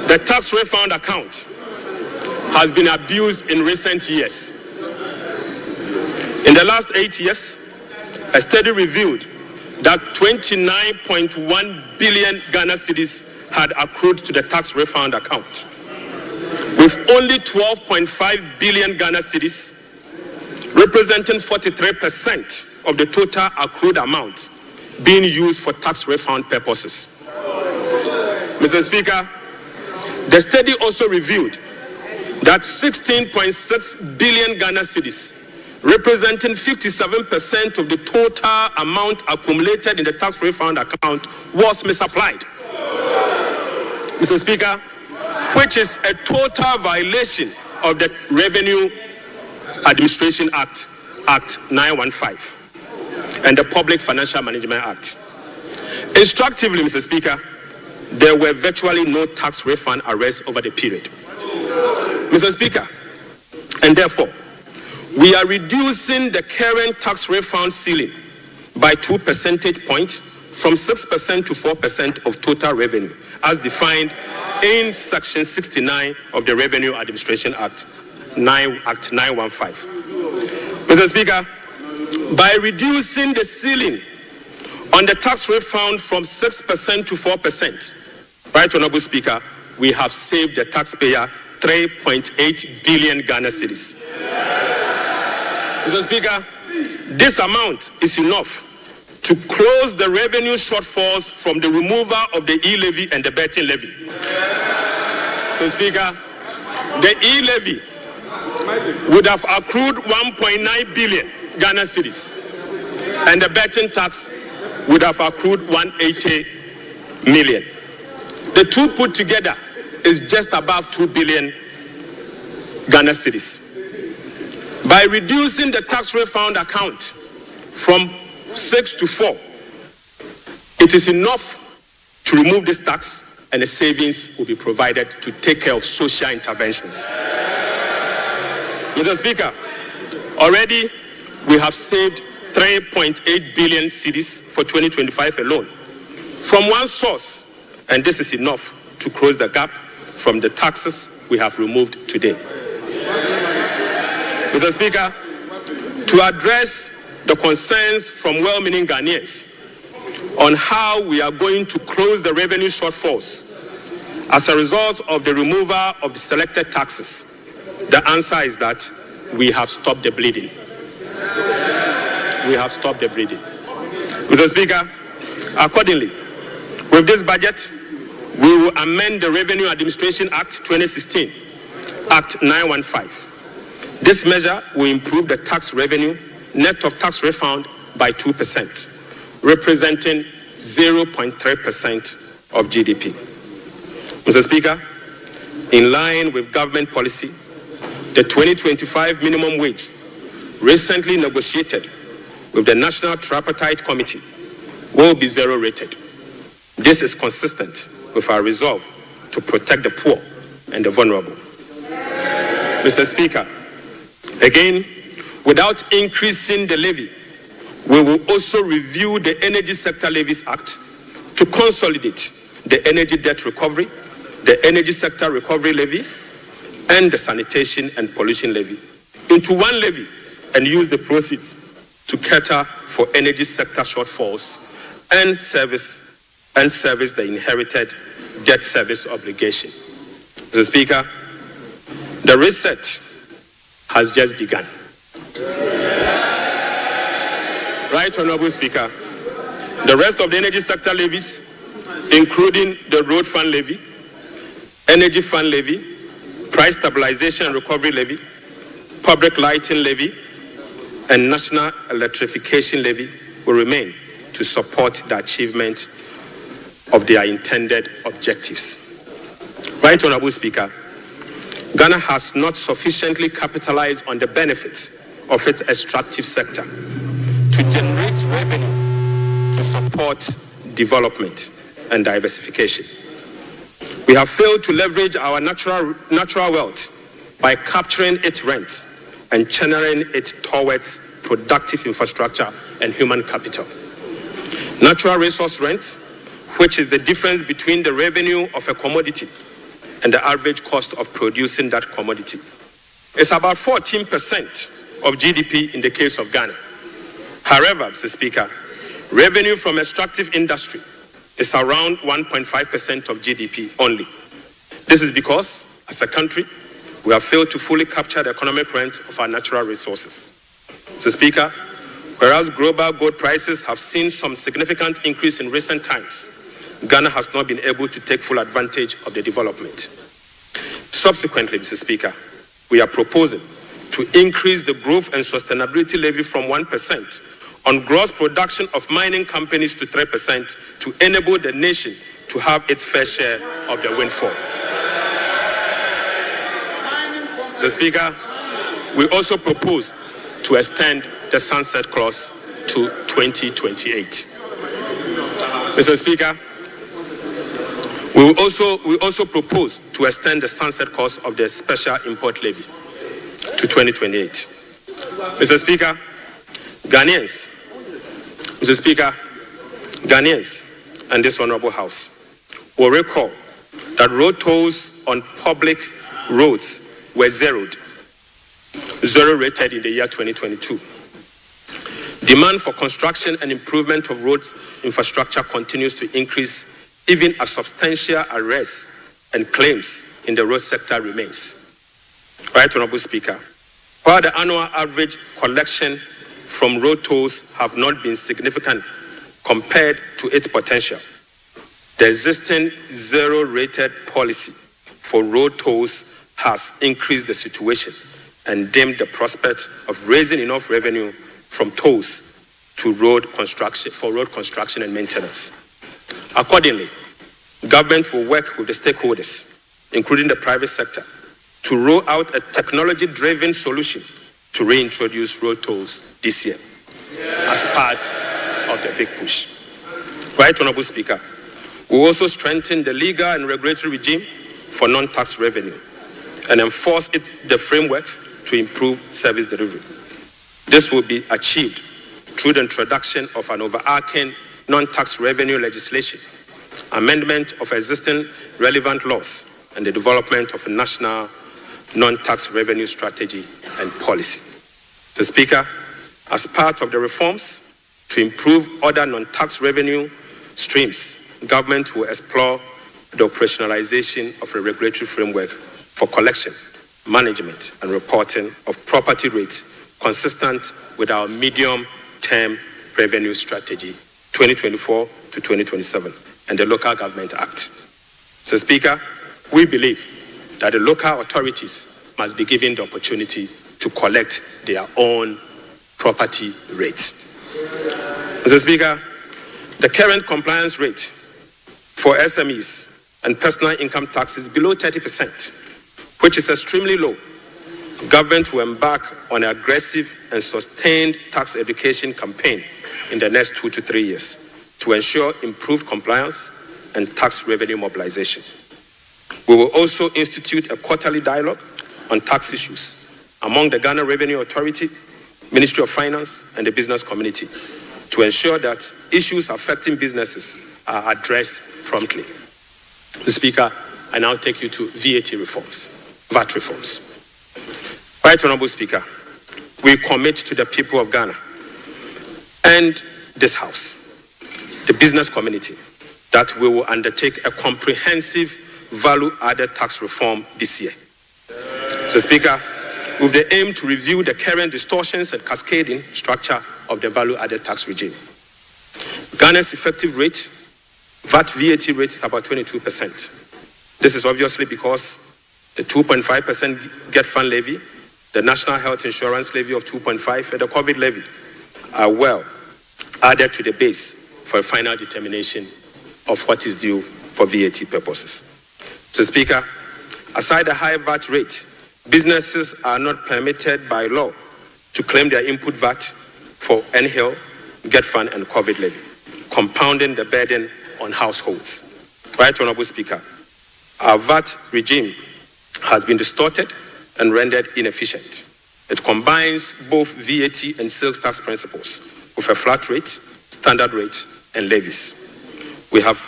the tax refund account has been abused in recent years. In the last 8 years, a study revealed that 29.1 billion Ghana cedis had accrued to the tax refund account, with only 12.5 billion Ghana cedis, representing 43% of the total accrued amount, being used for tax refund purposes. Mr. Speaker, the study also revealed that 16.6 billion Ghana cedis, representing 57% of the total amount accumulated in the tax refund account, was misapplied. Mr. Speaker, which is a total violation of the Revenue Administration Act, Act 915, and the Public Financial Management Act. Instructively, Mr. Speaker, there were virtually no tax refund arrests over the period. Mr. Speaker, and therefore, we are reducing the current tax refund ceiling by 2 percentage points from 6% to 4% of total revenue, as defined in Section 69 of the Revenue Administration Act, Act 915. Mr. Speaker, by reducing the ceiling on the tax refund from 6% to 4%, right, Honorable Speaker, we have saved the taxpayer 3.8 billion Ghana cedis. Mr. Speaker, this amount is enough to close the revenue shortfalls from the removal of the e-levy and the betting levy. Mr. Speaker, the e-levy would have accrued 1.9 billion Ghana cedis, and the betting tax would have accrued 180 million. The two put together is just above 2 billion Ghana cedis. By reducing the tax refund account from 6 to 4, it is enough to remove this tax, and a savings will be provided to take care of social interventions. Mr. Speaker, already we have saved 3.8 billion cedis for 2025 alone from one source, and this is enough to close the gap from the taxes we have removed today. Mr. Speaker, to address the concerns from well-meaning Ghanaians on how we are going to close the revenue shortfalls as a result of the removal of the selected taxes, the answer is that we have stopped the bleeding. We have stopped the bleeding. Mr. Speaker, accordingly, with this budget, we will amend the Revenue Administration Act 2016, Act 915. This measure will improve the tax revenue net of tax refund by 2%, representing 0.3% of GDP. Mr. Speaker, in line with government policy, the 2025 minimum wage recently negotiated with the National Tripartite Committee will be zero rated. This is consistent with our resolve to protect the poor and the vulnerable. Mr. Speaker, again, without increasing the levy, we will also review the Energy Sector Levies Act to consolidate the energy debt recovery, the Energy Sector Recovery Levy, and the Sanitation and Pollution Levy into one levy and use the proceeds to cater for energy sector shortfalls and service the inherited debt service obligation. Mr. Speaker, the reset has just begun. Right, Honorable Speaker, the rest of the energy sector levies, including the Road Fund Levy, Energy Fund Levy, Price Stabilization and Recovery Levy, Public Lighting Levy, and National Electrification Levy, will remain to support the achievement of their intended objectives. Right, Honorable Speaker, Ghana has not sufficiently capitalized on the benefits of its extractive sector to generate revenue to support development and diversification. We have failed to leverage our natural wealth by capturing its rent and channeling it towards productive infrastructure and human capital. Natural resource rent, which is the difference between the revenue of a commodity and the average cost of producing that commodity, is about 14% of GDP in the case of Ghana. However, Mr. Speaker, revenue from extractive industry is around 1.5% of GDP only. This is because, as a country, we have failed to fully capture the economic rent of our natural resources. Mr. Speaker, whereas global gold prices have seen some significant increase in recent times, Ghana has not been able to take full advantage of the development. Subsequently, Mr. Speaker, we are proposing to increase the growth and sustainability levy from 1% on gross production of mining companies to 3% to enable the nation to have its fair share of the windfall. Mr. Speaker, we also propose to extend the sunset clause to 2028. Mr. Speaker, we also propose to extend the sunset clause of the special import levy to 2028. Mr. Speaker, Ghanaians and this Honorable House will recall that road tolls on public roads were zero rated in the year 2022. Demand for construction and improvement of road infrastructure continues to increase, even as substantial arrests and claims in the road sector remains. Right, Honorable Speaker, while the annual average collection from road tolls have not been significant compared to its potential, the existing zero-rated policy for road tolls has increased the situation and dimmed the prospect of raising enough revenue from tolls to road construction and maintenance. Accordingly, government will work with the stakeholders, including the private sector, to roll out a technology-driven solution to reintroduce road tolls this year as part of the big push. Right, Honorable Speaker, we will also strengthen the legal and regulatory regime for non-tax revenue and enforce the framework to improve service delivery. This will be achieved through the introduction of an overarching non-tax revenue legislation, amendment of existing relevant laws, and the development of a national non-tax revenue strategy and policy. The Speaker, as part of the reforms to improve other non-tax revenue streams, government will explore the operationalization of a regulatory framework for collection, management, and reporting of property rates consistent with our medium-term revenue strategy 2024 to 2027 and the Local Government Act. So, Speaker, we believe that the local authorities must be given the opportunity to collect their own property rates. Mr. Speaker, the current compliance rate for SMEs and personal income tax is below 30%, which is extremely low. Government will embark on an aggressive and sustained tax education campaign in the next 2 to 3 years to ensure improved compliance and tax revenue mobilization. We will also institute a quarterly dialogue on tax issues among the Ghana Revenue Authority, Ministry of Finance, and the business community to ensure that issues affecting businesses are addressed promptly. Mr. Speaker, I now take you to VAT reforms. Right, Honorable Speaker, we commit to the people of Ghana and this House, the business community, that we will undertake a comprehensive value-added tax reform this year. So, Speaker, with the aim to review the current distortions and cascading structure of the value-added tax regime. Ghana's effective rate, VAT rate is about 22%. This is obviously because the 2.5% Get Fund levy, the National Health Insurance levy of 2.5%, and the COVID levy are well added to the base for a final determination of what is due for VAT purposes. So, Speaker, aside the high VAT rate, businesses are not permitted by law to claim their input VAT for NHIL, Get Fund, and COVID levy, compounding the burden on households. Right, Honorable Speaker, our VAT regime has been distorted and rendered inefficient. It combines both VAT and sales tax principles with a flat rate, standard rate, and levies. We have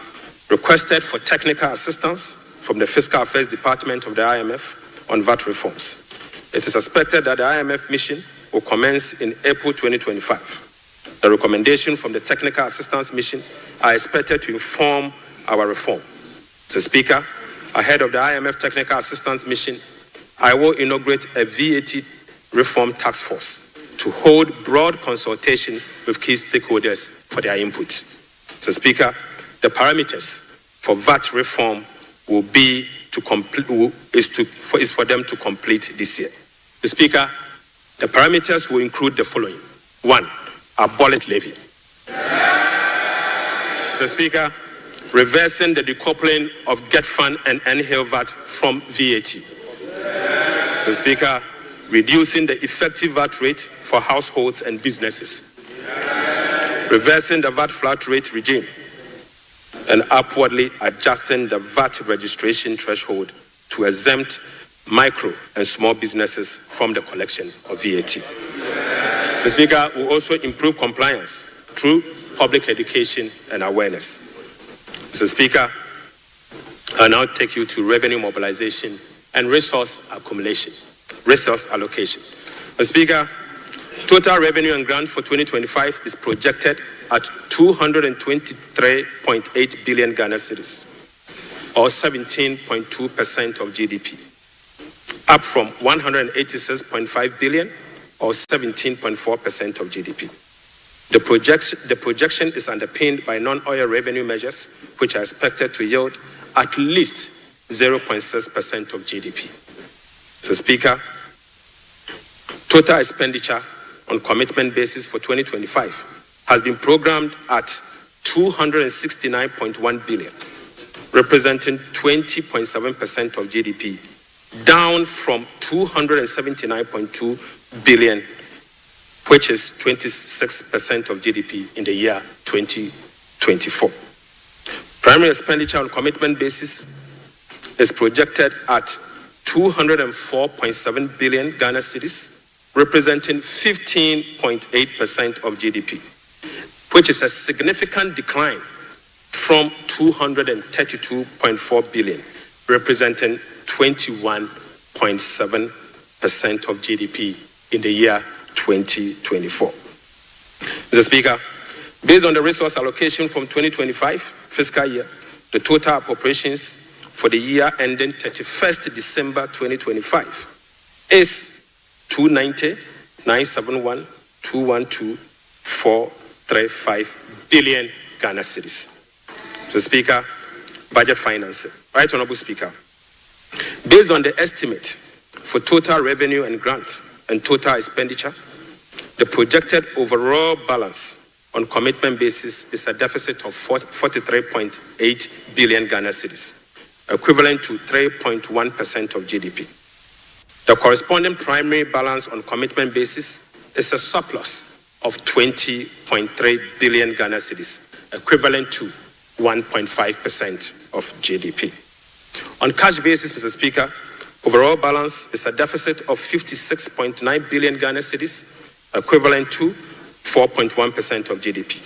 requested for technical assistance from the Fiscal Affairs Department of the IMF on VAT reforms. It is expected that the IMF mission will commence in April 2025. The recommendations from the Technical Assistance Mission are expected to inform our reform. So, Speaker, ahead of the IMF Technical Assistance Mission, I will inaugurate a VAT reform task force to hold broad consultation with key stakeholders for their input. So, Speaker, the parameters for VAT reform will be for them to complete this year. The Speaker, the parameters will include the following. 1, abolish levy. So, Speaker, reversing the decoupling of Get Fund and NHIL VAT from VAT. So, Speaker, reducing the effective VAT rate for households and businesses. Reversing the VAT flat rate regime and upwardly adjusting the VAT registration threshold to exempt micro and small businesses from the collection of VAT. The Speaker will also improve compliance through public education and awareness. Mr. Speaker, I now take you to revenue mobilization and resource allocation. Mr. Speaker, total revenue and grant for 2025 is projected at 223.8 billion Ghana cedis, or 17.2% of GDP, up from 186.5 billion, or 17.4% of GDP. The projection is underpinned by non-oil revenue measures, which are expected to yield at least 0.6% of GDP. So, Speaker, total expenditure on commitment basis for 2025 has been programmed at 269.1 billion, representing 20.7% of GDP down from 279.2 billion, which is 26% of GDP in the year 2024. Primary expenditure on commitment basis is projected at 204.7 billion Ghana cedis, representing 15.8% of GDP, which is a significant decline from 232.4 billion, representing 21.7% of GDP in the year 2024. Mr. Speaker, based on the resource allocation from 2025 fiscal year, the total appropriations for the year ending 31st December 2025 is 290,971,212,435 billion Ghana cedis. Mr. Speaker, budget financing. Right Honorable Speaker, based on the estimate for total revenue and grant and total expenditure, the projected overall balance on commitment basis is a deficit of 43.8 billion Ghana cedis, equivalent to 3.1% of GDP. The corresponding primary balance on commitment basis is a surplus of 20.3 billion Ghana cedis, equivalent to 1.5% of GDP. On cash basis, Mr. Speaker, overall balance is a deficit of 56.9 billion Ghana cedis, equivalent to 4.1% of GDP.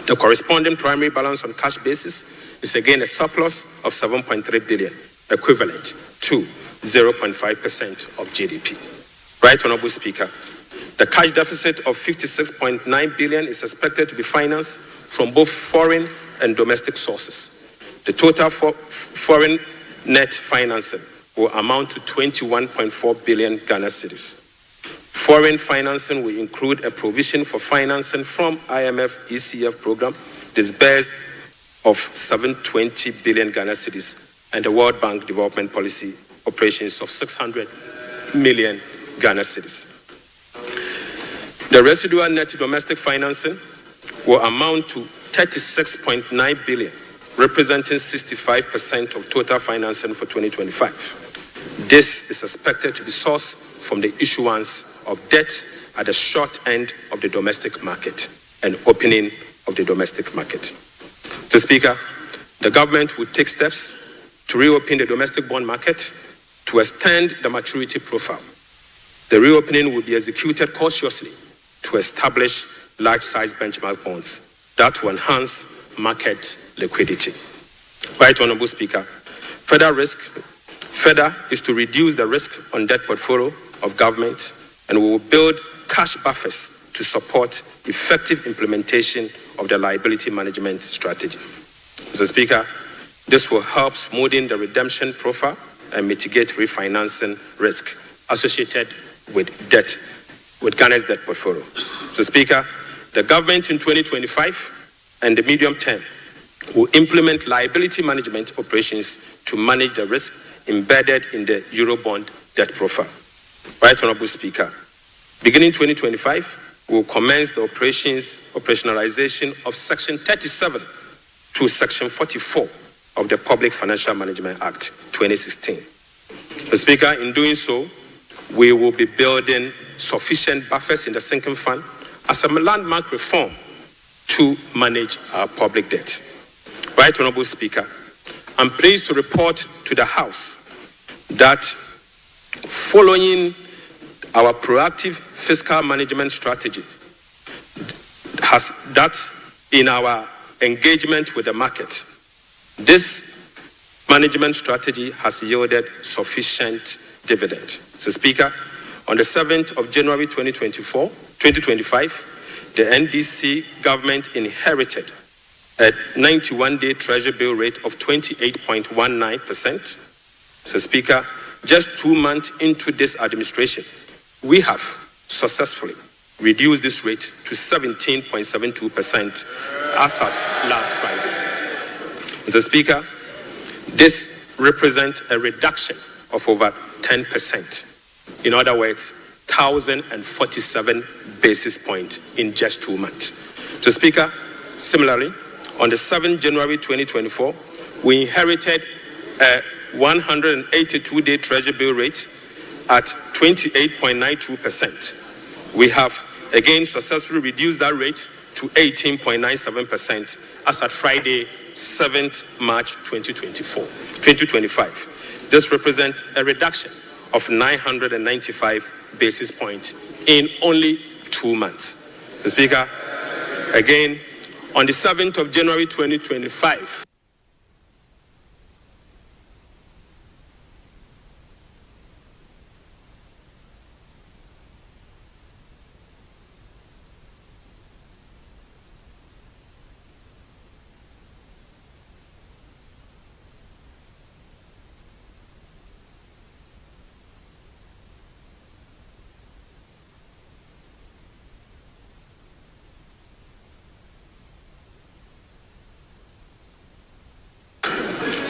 The corresponding primary balance on cash basis is again a surplus of 7.3 billion, equivalent to 0.5% of GDP. Right Honorable Speaker, the cash deficit of 56.9 billion is expected to be financed from both foreign and domestic sources. The total foreign net financing will amount to 21.4 billion Ghana cedis. Foreign financing will include a provision for financing from IMF ECF program disbursed of 720 billion Ghana cedis and the World Bank Development Policy operations of 600 million Ghana cedis. The residual net domestic financing will amount to 36.9 billion, representing 65% of total financing for 2025. This is expected to be sourced from the issuance of debt at the short end of the domestic market and opening of the domestic market. Mr. Speaker, the government will take steps to reopen the domestic bond market to extend the maturity profile. The reopening will be executed cautiously to establish large-size benchmark bonds that will enhance market liquidity. Right Honorable Speaker, further is to reduce the risk on debt portfolio of government, and we will build cash buffers to support effective implementation of the liability management strategy. Mr. Speaker, this will help smoothen the redemption profile and mitigate refinancing risk associated with Ghana's debt portfolio. Mr. Speaker, the government in 2025 and the medium term will implement liability management operations to manage the risk embedded in the Eurobond debt profile. Right Honorable Speaker, beginning 2025, we will commence the operationalization of Section 37 to Section 44 of the Public Financial Management Act 2016. Mr. Speaker, in doing so, we will be building sufficient buffers in the sinking fund as a landmark reform to manage our public debt. Right Honorable Speaker, I'm pleased to report to the House that following our proactive fiscal management strategy, in our engagement with the market, this management strategy has yielded sufficient dividend. Mr. Speaker, on the 7th of January 2025, the NDC government inherited a 91-day treasury bill rate of 28.19%. Mr. Speaker, just 2 months into this administration, we have successfully reduced this rate to 17.72% as at last Friday. Mr. Speaker, this represents a reduction of over 10%. In other words, 1,047 basis points in just 2 months. Mr. Speaker, similarly, on the 7th January 2024, we inherited a 182-day Treasury bill rate at 28.92%. We have again successfully reduced that rate to 18.97% as at Friday, 7th March 2025. This represents a reduction of 995 basis points in only 2 months. The Speaker, again, on the 7th of January 2025,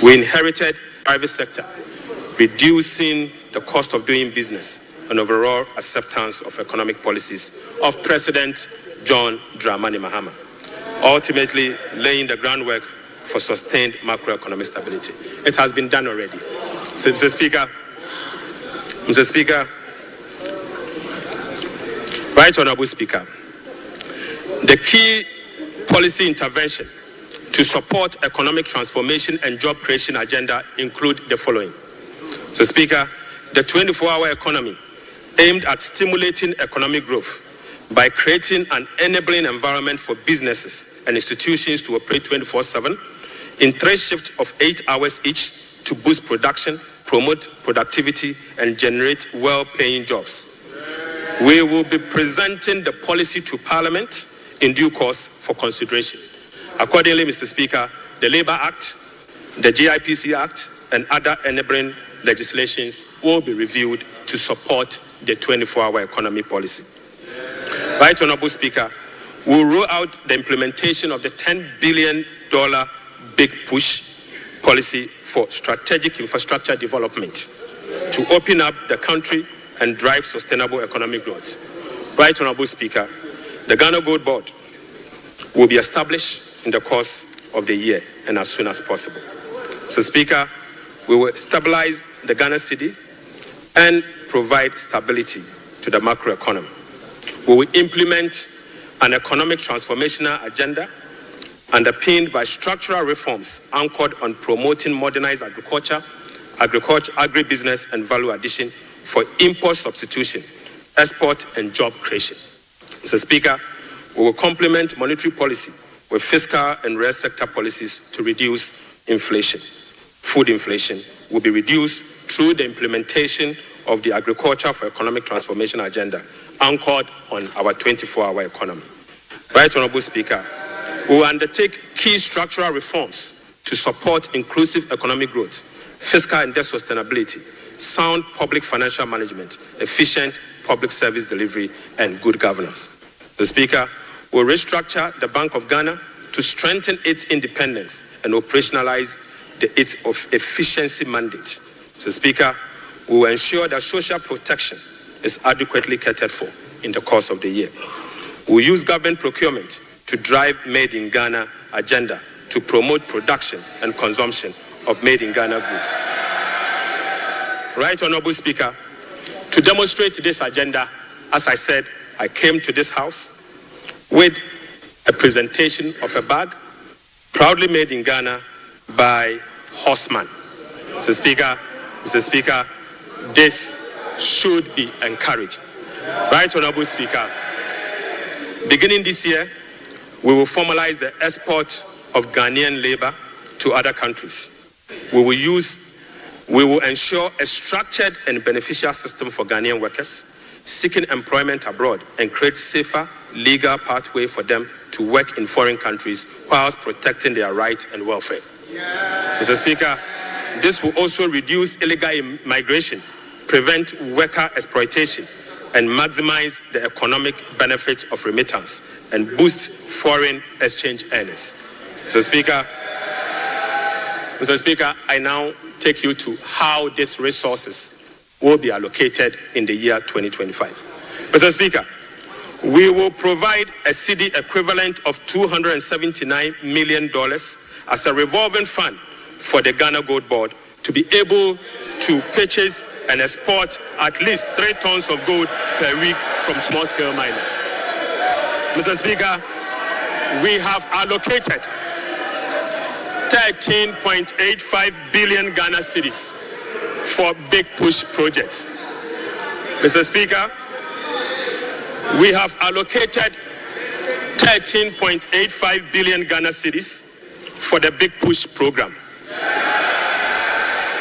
we inherited private sector, reducing the cost of doing business and overall acceptance of economic policies of President John Dramani Mahama, ultimately laying the groundwork for sustained macroeconomic stability. It has been done already. So, Mr. Speaker, Right Honorable Speaker, the key policy intervention to support economic transformation and job creation agenda include the following. So, Speaker, the 24-hour economy aimed at stimulating economic growth by creating an enabling environment for businesses and institutions to operate 24/7 in 3 shifts of 8 hours each to boost production, promote productivity, and generate well-paying jobs. We will be presenting the policy to Parliament in due course for consideration. Accordingly, Mr. Speaker, the Labour Act, the GIPC Act, and other enabling legislations will be reviewed to support the 24-hour economy policy. Right Honorable Speaker, we'll roll out the implementation of the $10 billion Big Push policy for strategic infrastructure development to open up the country and drive sustainable economic growth. Right Honorable Speaker, the Ghana Gold Board will be established in the course of the year and as soon as possible. So, Speaker, we will stabilize the Ghana cedi and provide stability to the macroeconomy. We will implement an economic transformational agenda underpinned by structural reforms anchored on promoting modernized agriculture, agribusiness, and value addition for import substitution, export, and job creation. Mr. Speaker, we will complement monetary policy with fiscal and real sector policies to reduce inflation. Food inflation will be reduced through the implementation of the Agriculture for Economic Transformation agenda anchored on our 24-hour economy. Right Honorable Speaker, we will undertake key structural reforms to support inclusive economic growth, fiscal and debt sustainability, sound public financial management, efficient public service delivery, and good governance. The Speaker will restructure the Bank of Ghana to strengthen its independence and operationalize its efficiency mandate. So, Speaker, we will ensure that social protection is adequately catered for in the course of the year. We will use government procurement to drive Made in Ghana agenda to promote production and consumption of Made in Ghana goods. Right Honorable Speaker, to demonstrate this agenda, as I said, I came to this House with a presentation of a bag proudly made in Ghana by Horseman. Mr. Speaker, this should be encouraged. Right Honorable Speaker, beginning this year, we will formalize the export of Ghanaian labor to other countries. We will ensure a structured and beneficial system for Ghanaian workers seeking employment abroad and create safer legal pathway for them to work in foreign countries whilst protecting their rights and welfare. Mr. Speaker, this will also reduce illegal migration, prevent worker exploitation, and maximize the economic benefits of remittance and boost foreign exchange earnings. Mr. Speaker, I now take you to how these resources will be allocated in the year 2025. Mr. Speaker, we will provide a cedi equivalent of $279 million as a revolving fund for the Ghana Gold Board to be able to purchase and export at least 3 tons of gold per week from small-scale miners. Mr. Speaker, we have allocated 13.85 billion Ghana cedis for big push projects. Mr. Speaker, we have allocated 13.85 billion Ghana cedis for the big push program.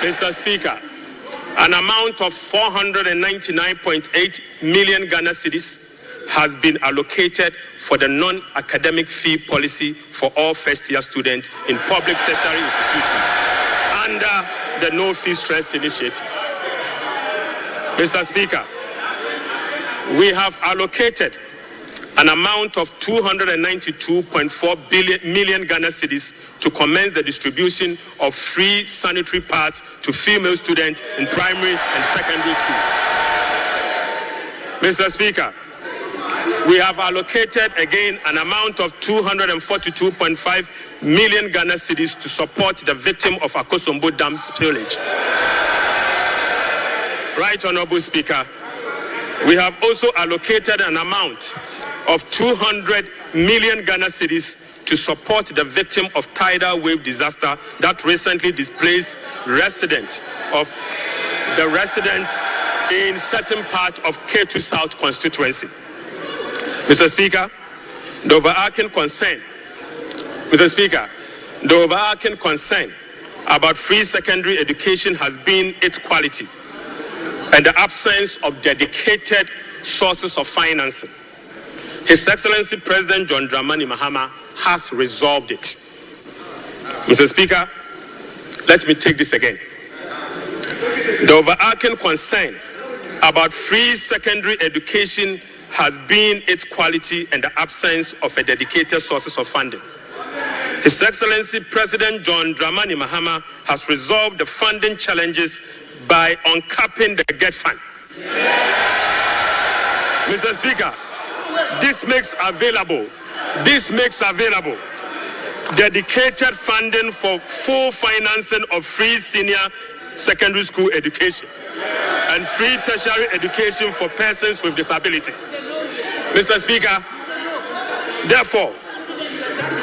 Mr. Speaker, an amount of 499.8 million Ghana cedis has been allocated for the non-academic fee policy for all first-year students in public tertiary institutions under the no fee stress initiatives. Mr. Speaker, we have allocated an amount of 292.4 million Ghana cedis to commence the distribution of free sanitary pads to female students in primary and secondary schools. Mr. Speaker, we have allocated again an amount of 242.5 million Ghana cedis to support the victim of Akosombo Dam spillage. Right, Honorable Speaker, we have also allocated an amount of 200 million Ghana cedis to support the victim of tidal wave disaster that recently displaced resident in certain part of K2 South constituency. Mr. Speaker, the overarching concern about free secondary education has been its quality and the absence of dedicated sources of financing. His Excellency President John Dramani Mahama has resolved it. Mr. Speaker, let me take this again. The overarching concern about free secondary education has been its quality and the absence of a dedicated sources of funding. His Excellency President John Dramani Mahama has resolved the funding challenges by uncapping the GET fund. Mr. Speaker, this makes available dedicated funding for full financing of free senior secondary school education and free tertiary education for persons with disability. Mr. Speaker, therefore,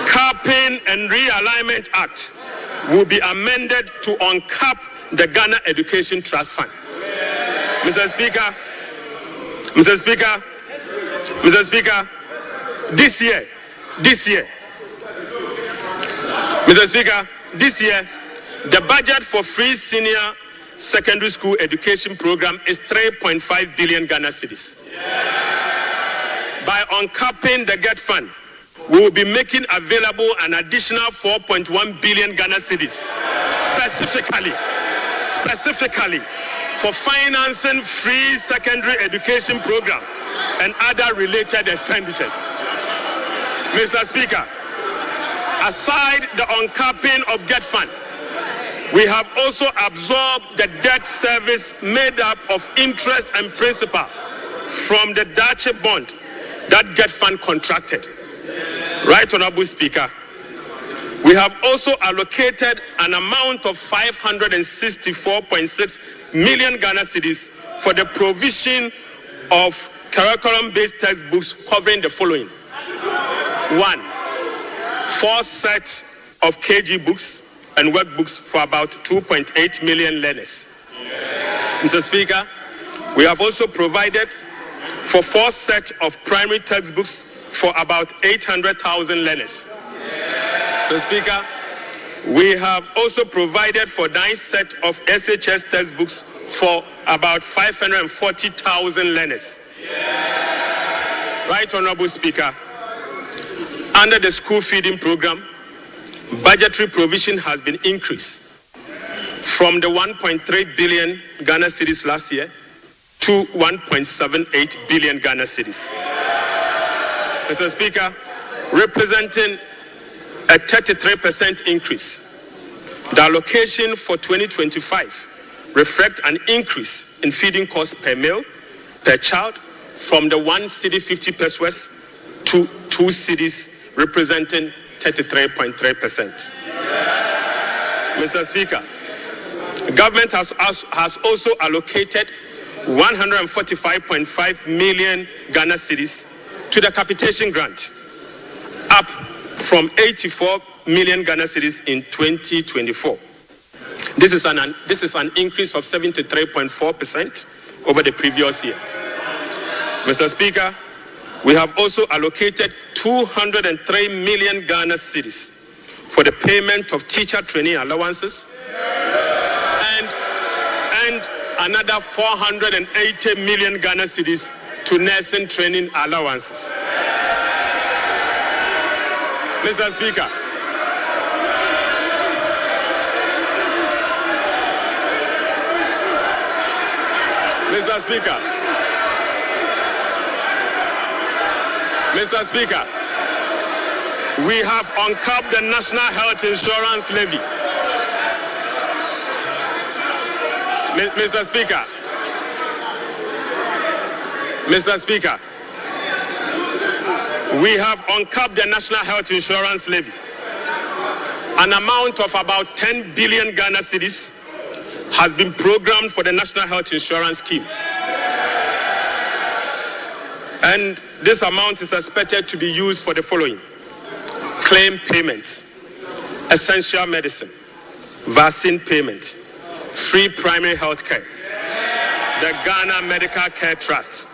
Capping and Realignment Act will be amended to uncap the Ghana Education Trust Fund. Mr. Speaker, this year, the budget for free senior secondary school education program is 3.5 billion Ghana cedis. By uncapping the GET fund, we will be making available an additional 4.1 billion Ghana cedis specifically for financing free secondary education program and other related expenditures. Mr. Speaker, aside the uncapping of GET fund, we have also absorbed the debt service made up of interest and principal from the Dache bond that GET fund contracted. Right, Honorable Speaker, we have also allocated an amount of 564.6 million Ghana cedis for the provision of curriculum-based textbooks covering the following. 1, 4 sets of KG books and workbooks for about 2.8 million learners. Mr. Speaker, we have also provided for 4 sets of primary textbooks for about 800,000 learners. Mr. Speaker, we have also provided for 9 sets of SHS textbooks for about 540,000 learners. Right, Honorable Speaker, under the school feeding program, budgetary provision has been increased from the 1.3 billion Ghana cedis last year to 1.78 billion Ghana cedis. Mr. Speaker, representing a 33% increase. The allocation for 2025 reflects an increase in feeding costs per meal, per child, from the 1 cedi 50 pesos to 2 cedis, representing 33.3%. Mr. Speaker, Government has also allocated 145.5 million Ghana cedis to the capitation grant, up from 84 million Ghana cedis in 2024. This is an increase of 73.4% over the previous year. Mr. Speaker, we have also allocated 203 million Ghana cedis for the payment of teacher training allowances and another 480 million Ghana cedis to nursing training allowances. Mr. Speaker, Mr. Speaker, we have uncapped the National Health Insurance Levy. Mr. Speaker, we have uncapped the National Health Insurance Levy. An amount of about 10 billion Ghana cedis has been programmed for the National Health Insurance Scheme. And this amount is expected to be used for the following: claim payments, essential medicine, vaccine payment, free primary health care, the Ghana Medical Care Trust,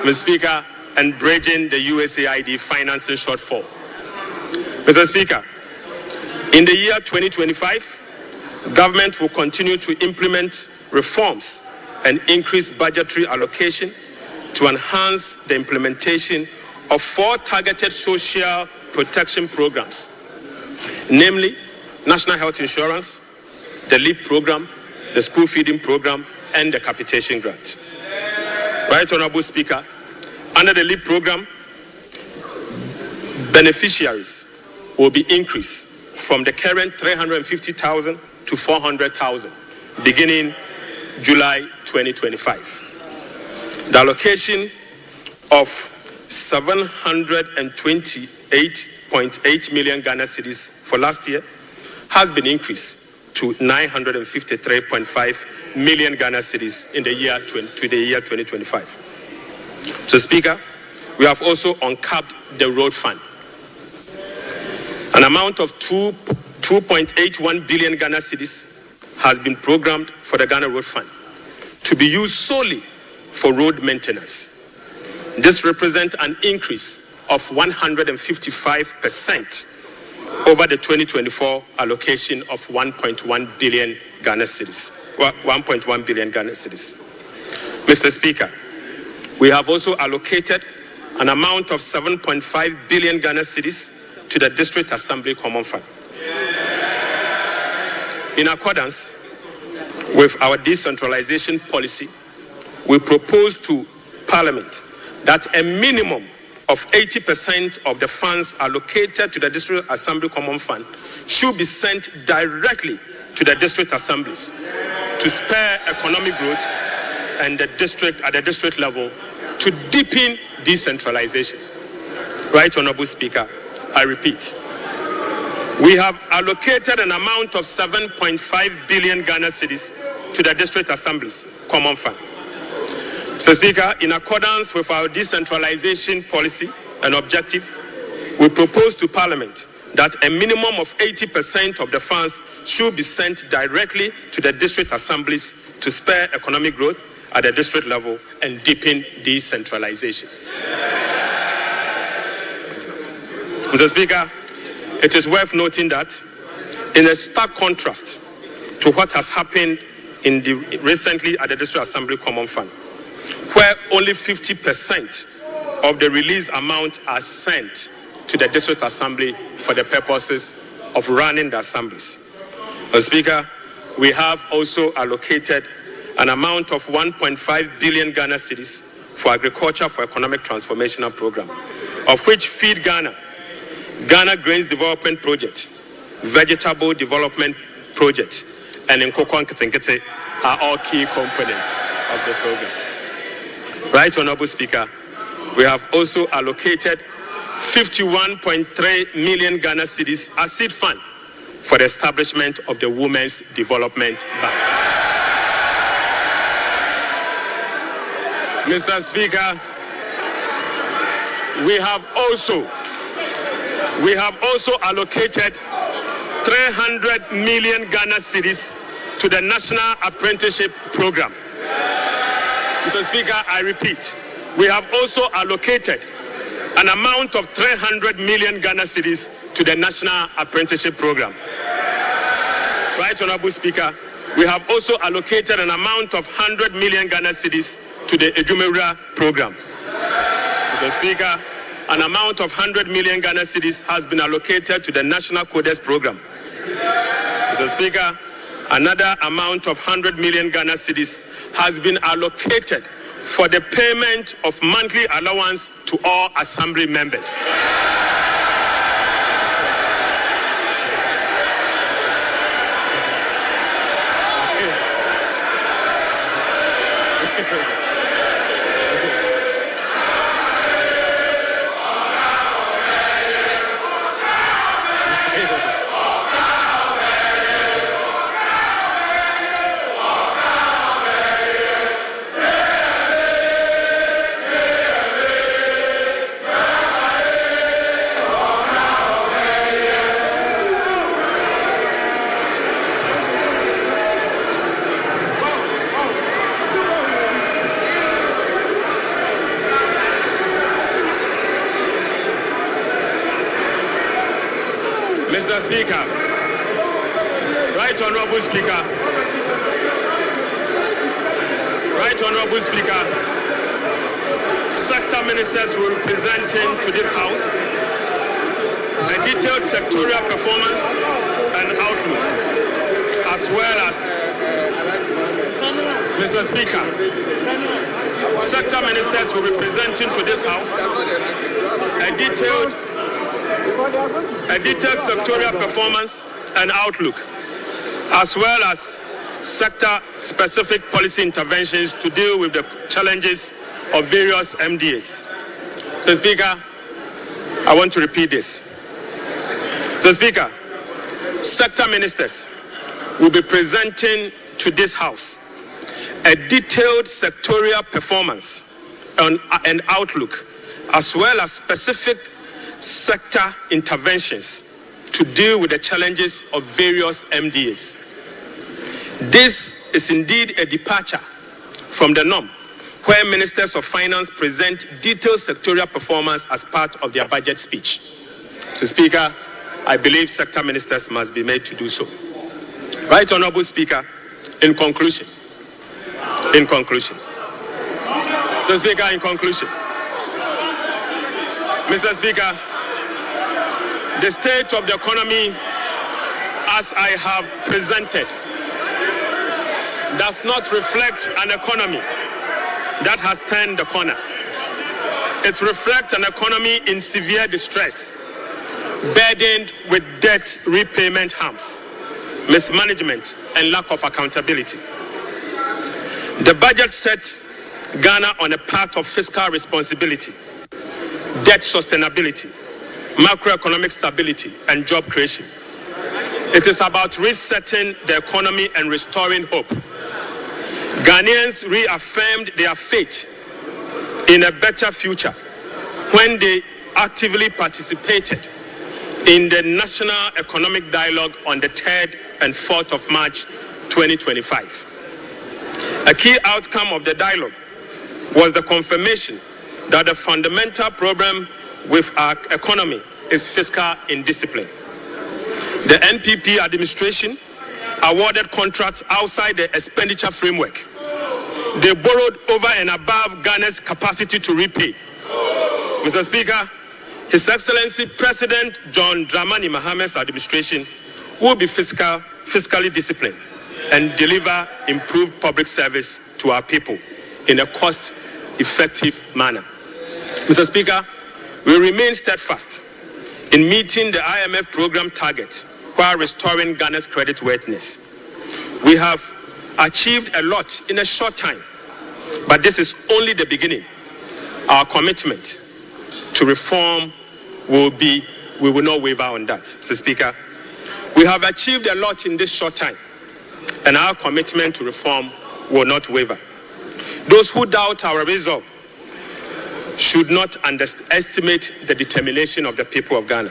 Mr. Speaker, and bridging the USAID financing shortfall. Mr. Speaker, in the year 2025, government will continue to implement reforms and increase budgetary allocation to enhance the implementation of 4 targeted social protection programs, namely National Health Insurance, the LEAP program, the school feeding program, and the capitation grant. Right, Honorable Speaker, under the LEAP program, beneficiaries will be increased from the current 350,000 to 400,000 beginning July 2025. The allocation of 728.8 million Ghana cedis for last year has been increased to 953.5 million Ghana cedis in the year 2025. So, Speaker, we have also uncapped the road fund. An amount of 2.81 billion Ghana cedis has been programmed for the Ghana Road Fund to be used solely for road maintenance. This represents an increase of 155% over the 2024 allocation of 1.1 billion Ghana cedis. 1.1 billion Ghana cedis. Mr. Speaker, we have also allocated an amount of 7.5 billion Ghana cedis to the District Assembly Common Fund. In accordance with our decentralization policy, we propose to Parliament that a minimum of 80% of the funds allocated to the District Assembly Common Fund should be sent directly to the district assemblies to spur economic growth and at the district level to deepen decentralization. Right, Honorable Speaker, I repeat, we have allocated an amount of 7.5 billion Ghana cedis to the district assemblies common fund. Mr. Speaker, in accordance with our decentralization policy and objective, we propose to Parliament that a minimum of 80% of the funds should be sent directly to the district assemblies to spur economic growth at the district level and deepen decentralization. Mr. Speaker, it is worth noting that in a stark contrast to what has happened recently at the District Assembly Common Fund, where only 50% of the released amount are sent to the District Assembly for the purposes of running the assemblies. Mr. Speaker, we have also allocated an amount of 1.5 billion Ghana cedis for Agriculture for Economic Transformation Program, of which Feed Ghana, Ghana Grains Development Project, Vegetable Development Project, and Nkoko Nketenkete are all key components of the program. Right, Honorable Speaker, we have also allocated 51.3 million Ghana cedis as seed fund for the establishment of the Women's Development Bank. Mr. Speaker, we have also allocated 300 million Ghana cedis to the National Apprenticeship Program. Mr. Speaker, I repeat, we have also allocated an amount of 300 million Ghana cedis to the National Apprenticeship Program. Right, Honorable Speaker, we have also allocated an amount of 100 million Ghana cedis to the Edumewura Program. Mr. Speaker, an amount of 100 million Ghana cedis has been allocated to the National Codes Program. Mr. Speaker, another amount of 100 million Ghana cedis has been allocated for the payment of monthly allowance to all assembly members. Mr. Speaker, Right Honorable Speaker, sector ministers will be presenting to this House a detailed sectorial performance and outlook, as well as, Mr. Speaker, sector ministers will be presenting to this House a detailed sectorial performance and outlook, as well as sector-specific policy interventions to deal with the challenges of various MDAs. So, Speaker, I want to repeat this. So, Speaker, sector ministers will be presenting to this House a detailed sectorial performance and outlook, as well as specific sector interventions to deal with the challenges of various MDAs. This is indeed a departure from the norm, where ministers of finance present detailed sectorial performance as part of their budget speech. So, Speaker, I believe sector ministers must be made to do so. Right Honorable Speaker, in conclusion. So, Speaker, in conclusion. Mr. Speaker, the state of the economy, as I have presented, does not reflect an economy that has turned the corner. It reflects an economy in severe distress, burdened with debt repayment harms, mismanagement, and lack of accountability. The budget sets Ghana on a path of fiscal responsibility, debt sustainability, macroeconomic stability, and job creation. It is about resetting the economy and restoring hope. Ghanaians reaffirmed their faith in a better future when they actively participated in the National Economic Dialogue on the 3rd and 4th of March 2025. A key outcome of the dialogue was the confirmation that the fundamental problem with our economy is fiscal indiscipline. The NPP administration awarded contracts outside the expenditure framework. They borrowed over and above Ghana's capacity to repay. Mr. Speaker, His Excellency President John Dramani Mahamad's administration will be fiscally disciplined and deliver improved public service to our people in a cost-effective manner. Mr. Speaker, we remain steadfast in meeting the IMF program target while restoring Ghana's creditworthiness. We have achieved a lot in a short time, but this is only the beginning. Our commitment to reform we will not waver on that. Mr. Speaker, we have achieved a lot in this short time, and our commitment to reform will not waver. Those who doubt our resolve should not underestimate the determination of the people of Ghana,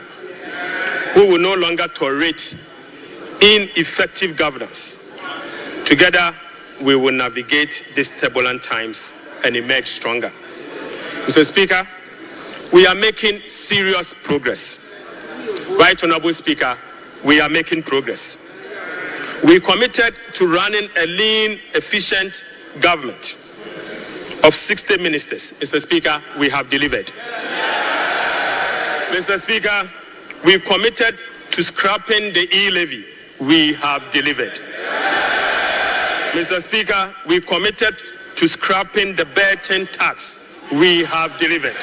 who will no longer tolerate ineffective governance. Together, we will navigate these turbulent times and emerge stronger. Mr. Speaker, we are making serious progress. Right Honorable Speaker, we are making progress. We committed to running a lean, efficient government of 60 ministers. Mr. Speaker, we have delivered. Mr. Speaker, we committed to scrapping the e-levy. We have delivered. Mr. Speaker, we committed to scrapping the burden tax. We have delivered.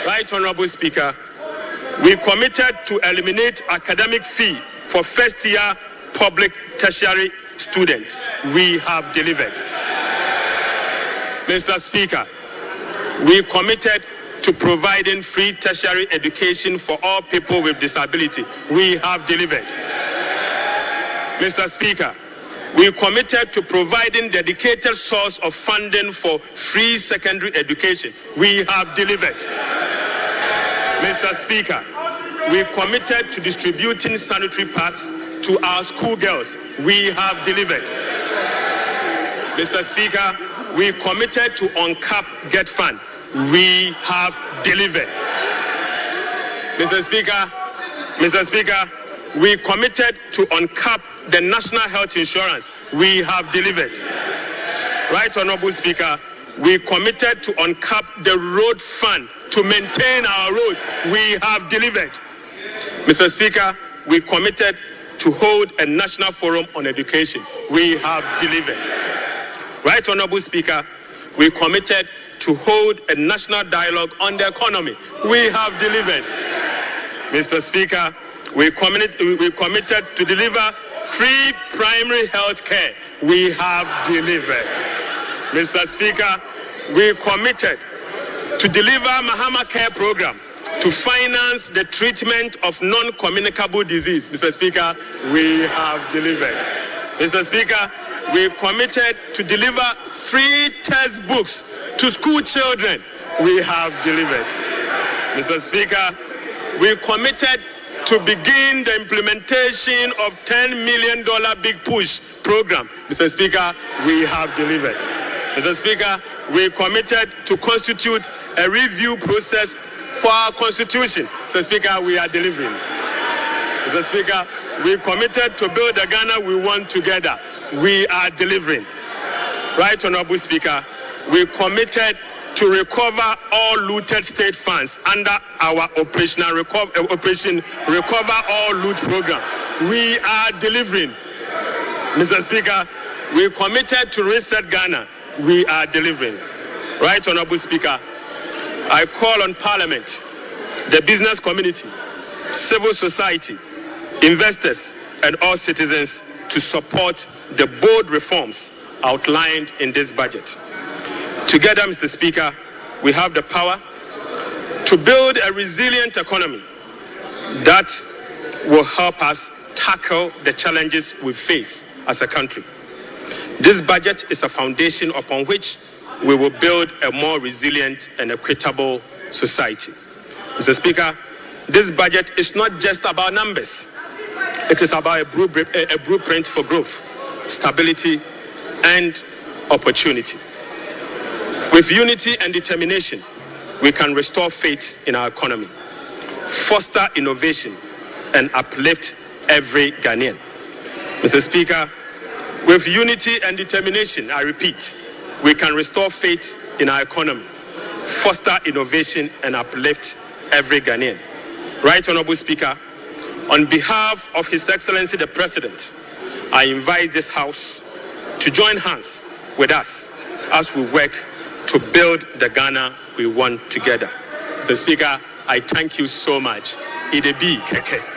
Right Honorable Speaker, we committed to eliminate academic fee for first-year public tertiary students. We have delivered. Mr. Speaker, we committed to providing free tertiary education for all people with disability. We have delivered. Mr. Speaker, we committed to providing dedicated source of funding for free secondary education. We have delivered. Mr. Speaker, we committed to distributing sanitary pads to our schoolgirls. We have delivered. Mr. Speaker, we committed to uncap get fund. We have delivered. Mr. Speaker, we committed to uncap the national health insurance. We have delivered. Right Honorable Speaker, we committed to uncap the road fund to maintain our roads. We have delivered. Mr. Speaker, we committed to hold a national forum on education. We have delivered. Right Honorable Speaker, we committed to hold a national dialogue on the economy. We have delivered. Mr. Speaker, we committed to deliver free primary health care. We have delivered. Mr. Speaker, we committed to deliver Mahama Care Program to finance the treatment of non-communicable disease. Mr. Speaker, we have delivered. Mr. Speaker, we committed to deliver free textbooks to school children. We have delivered. Mr. Speaker, we committed to begin the implementation of $10 million Big Push program. Mr. Speaker, we have delivered. Mr. Speaker, we committed to constitute a review process for our Constitution. Mr. Speaker, we are delivering. Mr. Speaker, we committed to build the Ghana we want together. We are delivering. Right Honorable Speaker, we committed to recover all looted state funds under our Operation Recover All Loot program. We are delivering. Mr. Speaker, we committed to reset Ghana. We are delivering. Right Honorable Speaker, I call on Parliament, the business community, civil society, investors, and all citizens to support the bold reforms outlined in this budget. Together, Mr. Speaker, we have the power to build a resilient economy that will help us tackle the challenges we face as a country. This budget is a foundation upon which we will build a more resilient and equitable society. Mr. Speaker, this budget is not just about numbers. It is about a blueprint for growth, stability, and opportunity. With unity and determination, we can restore faith in our economy, foster innovation, and uplift every Ghanaian. Mr. Speaker, with unity and determination, I repeat, we can restore faith in our economy, foster innovation, and uplift every Ghanaian. Right Honorable Speaker, on behalf of His Excellency the President, I invite this House to join hands with us as we work to build the Ghana we want together. Mr. Speaker, I thank you so much. Idebi Keke.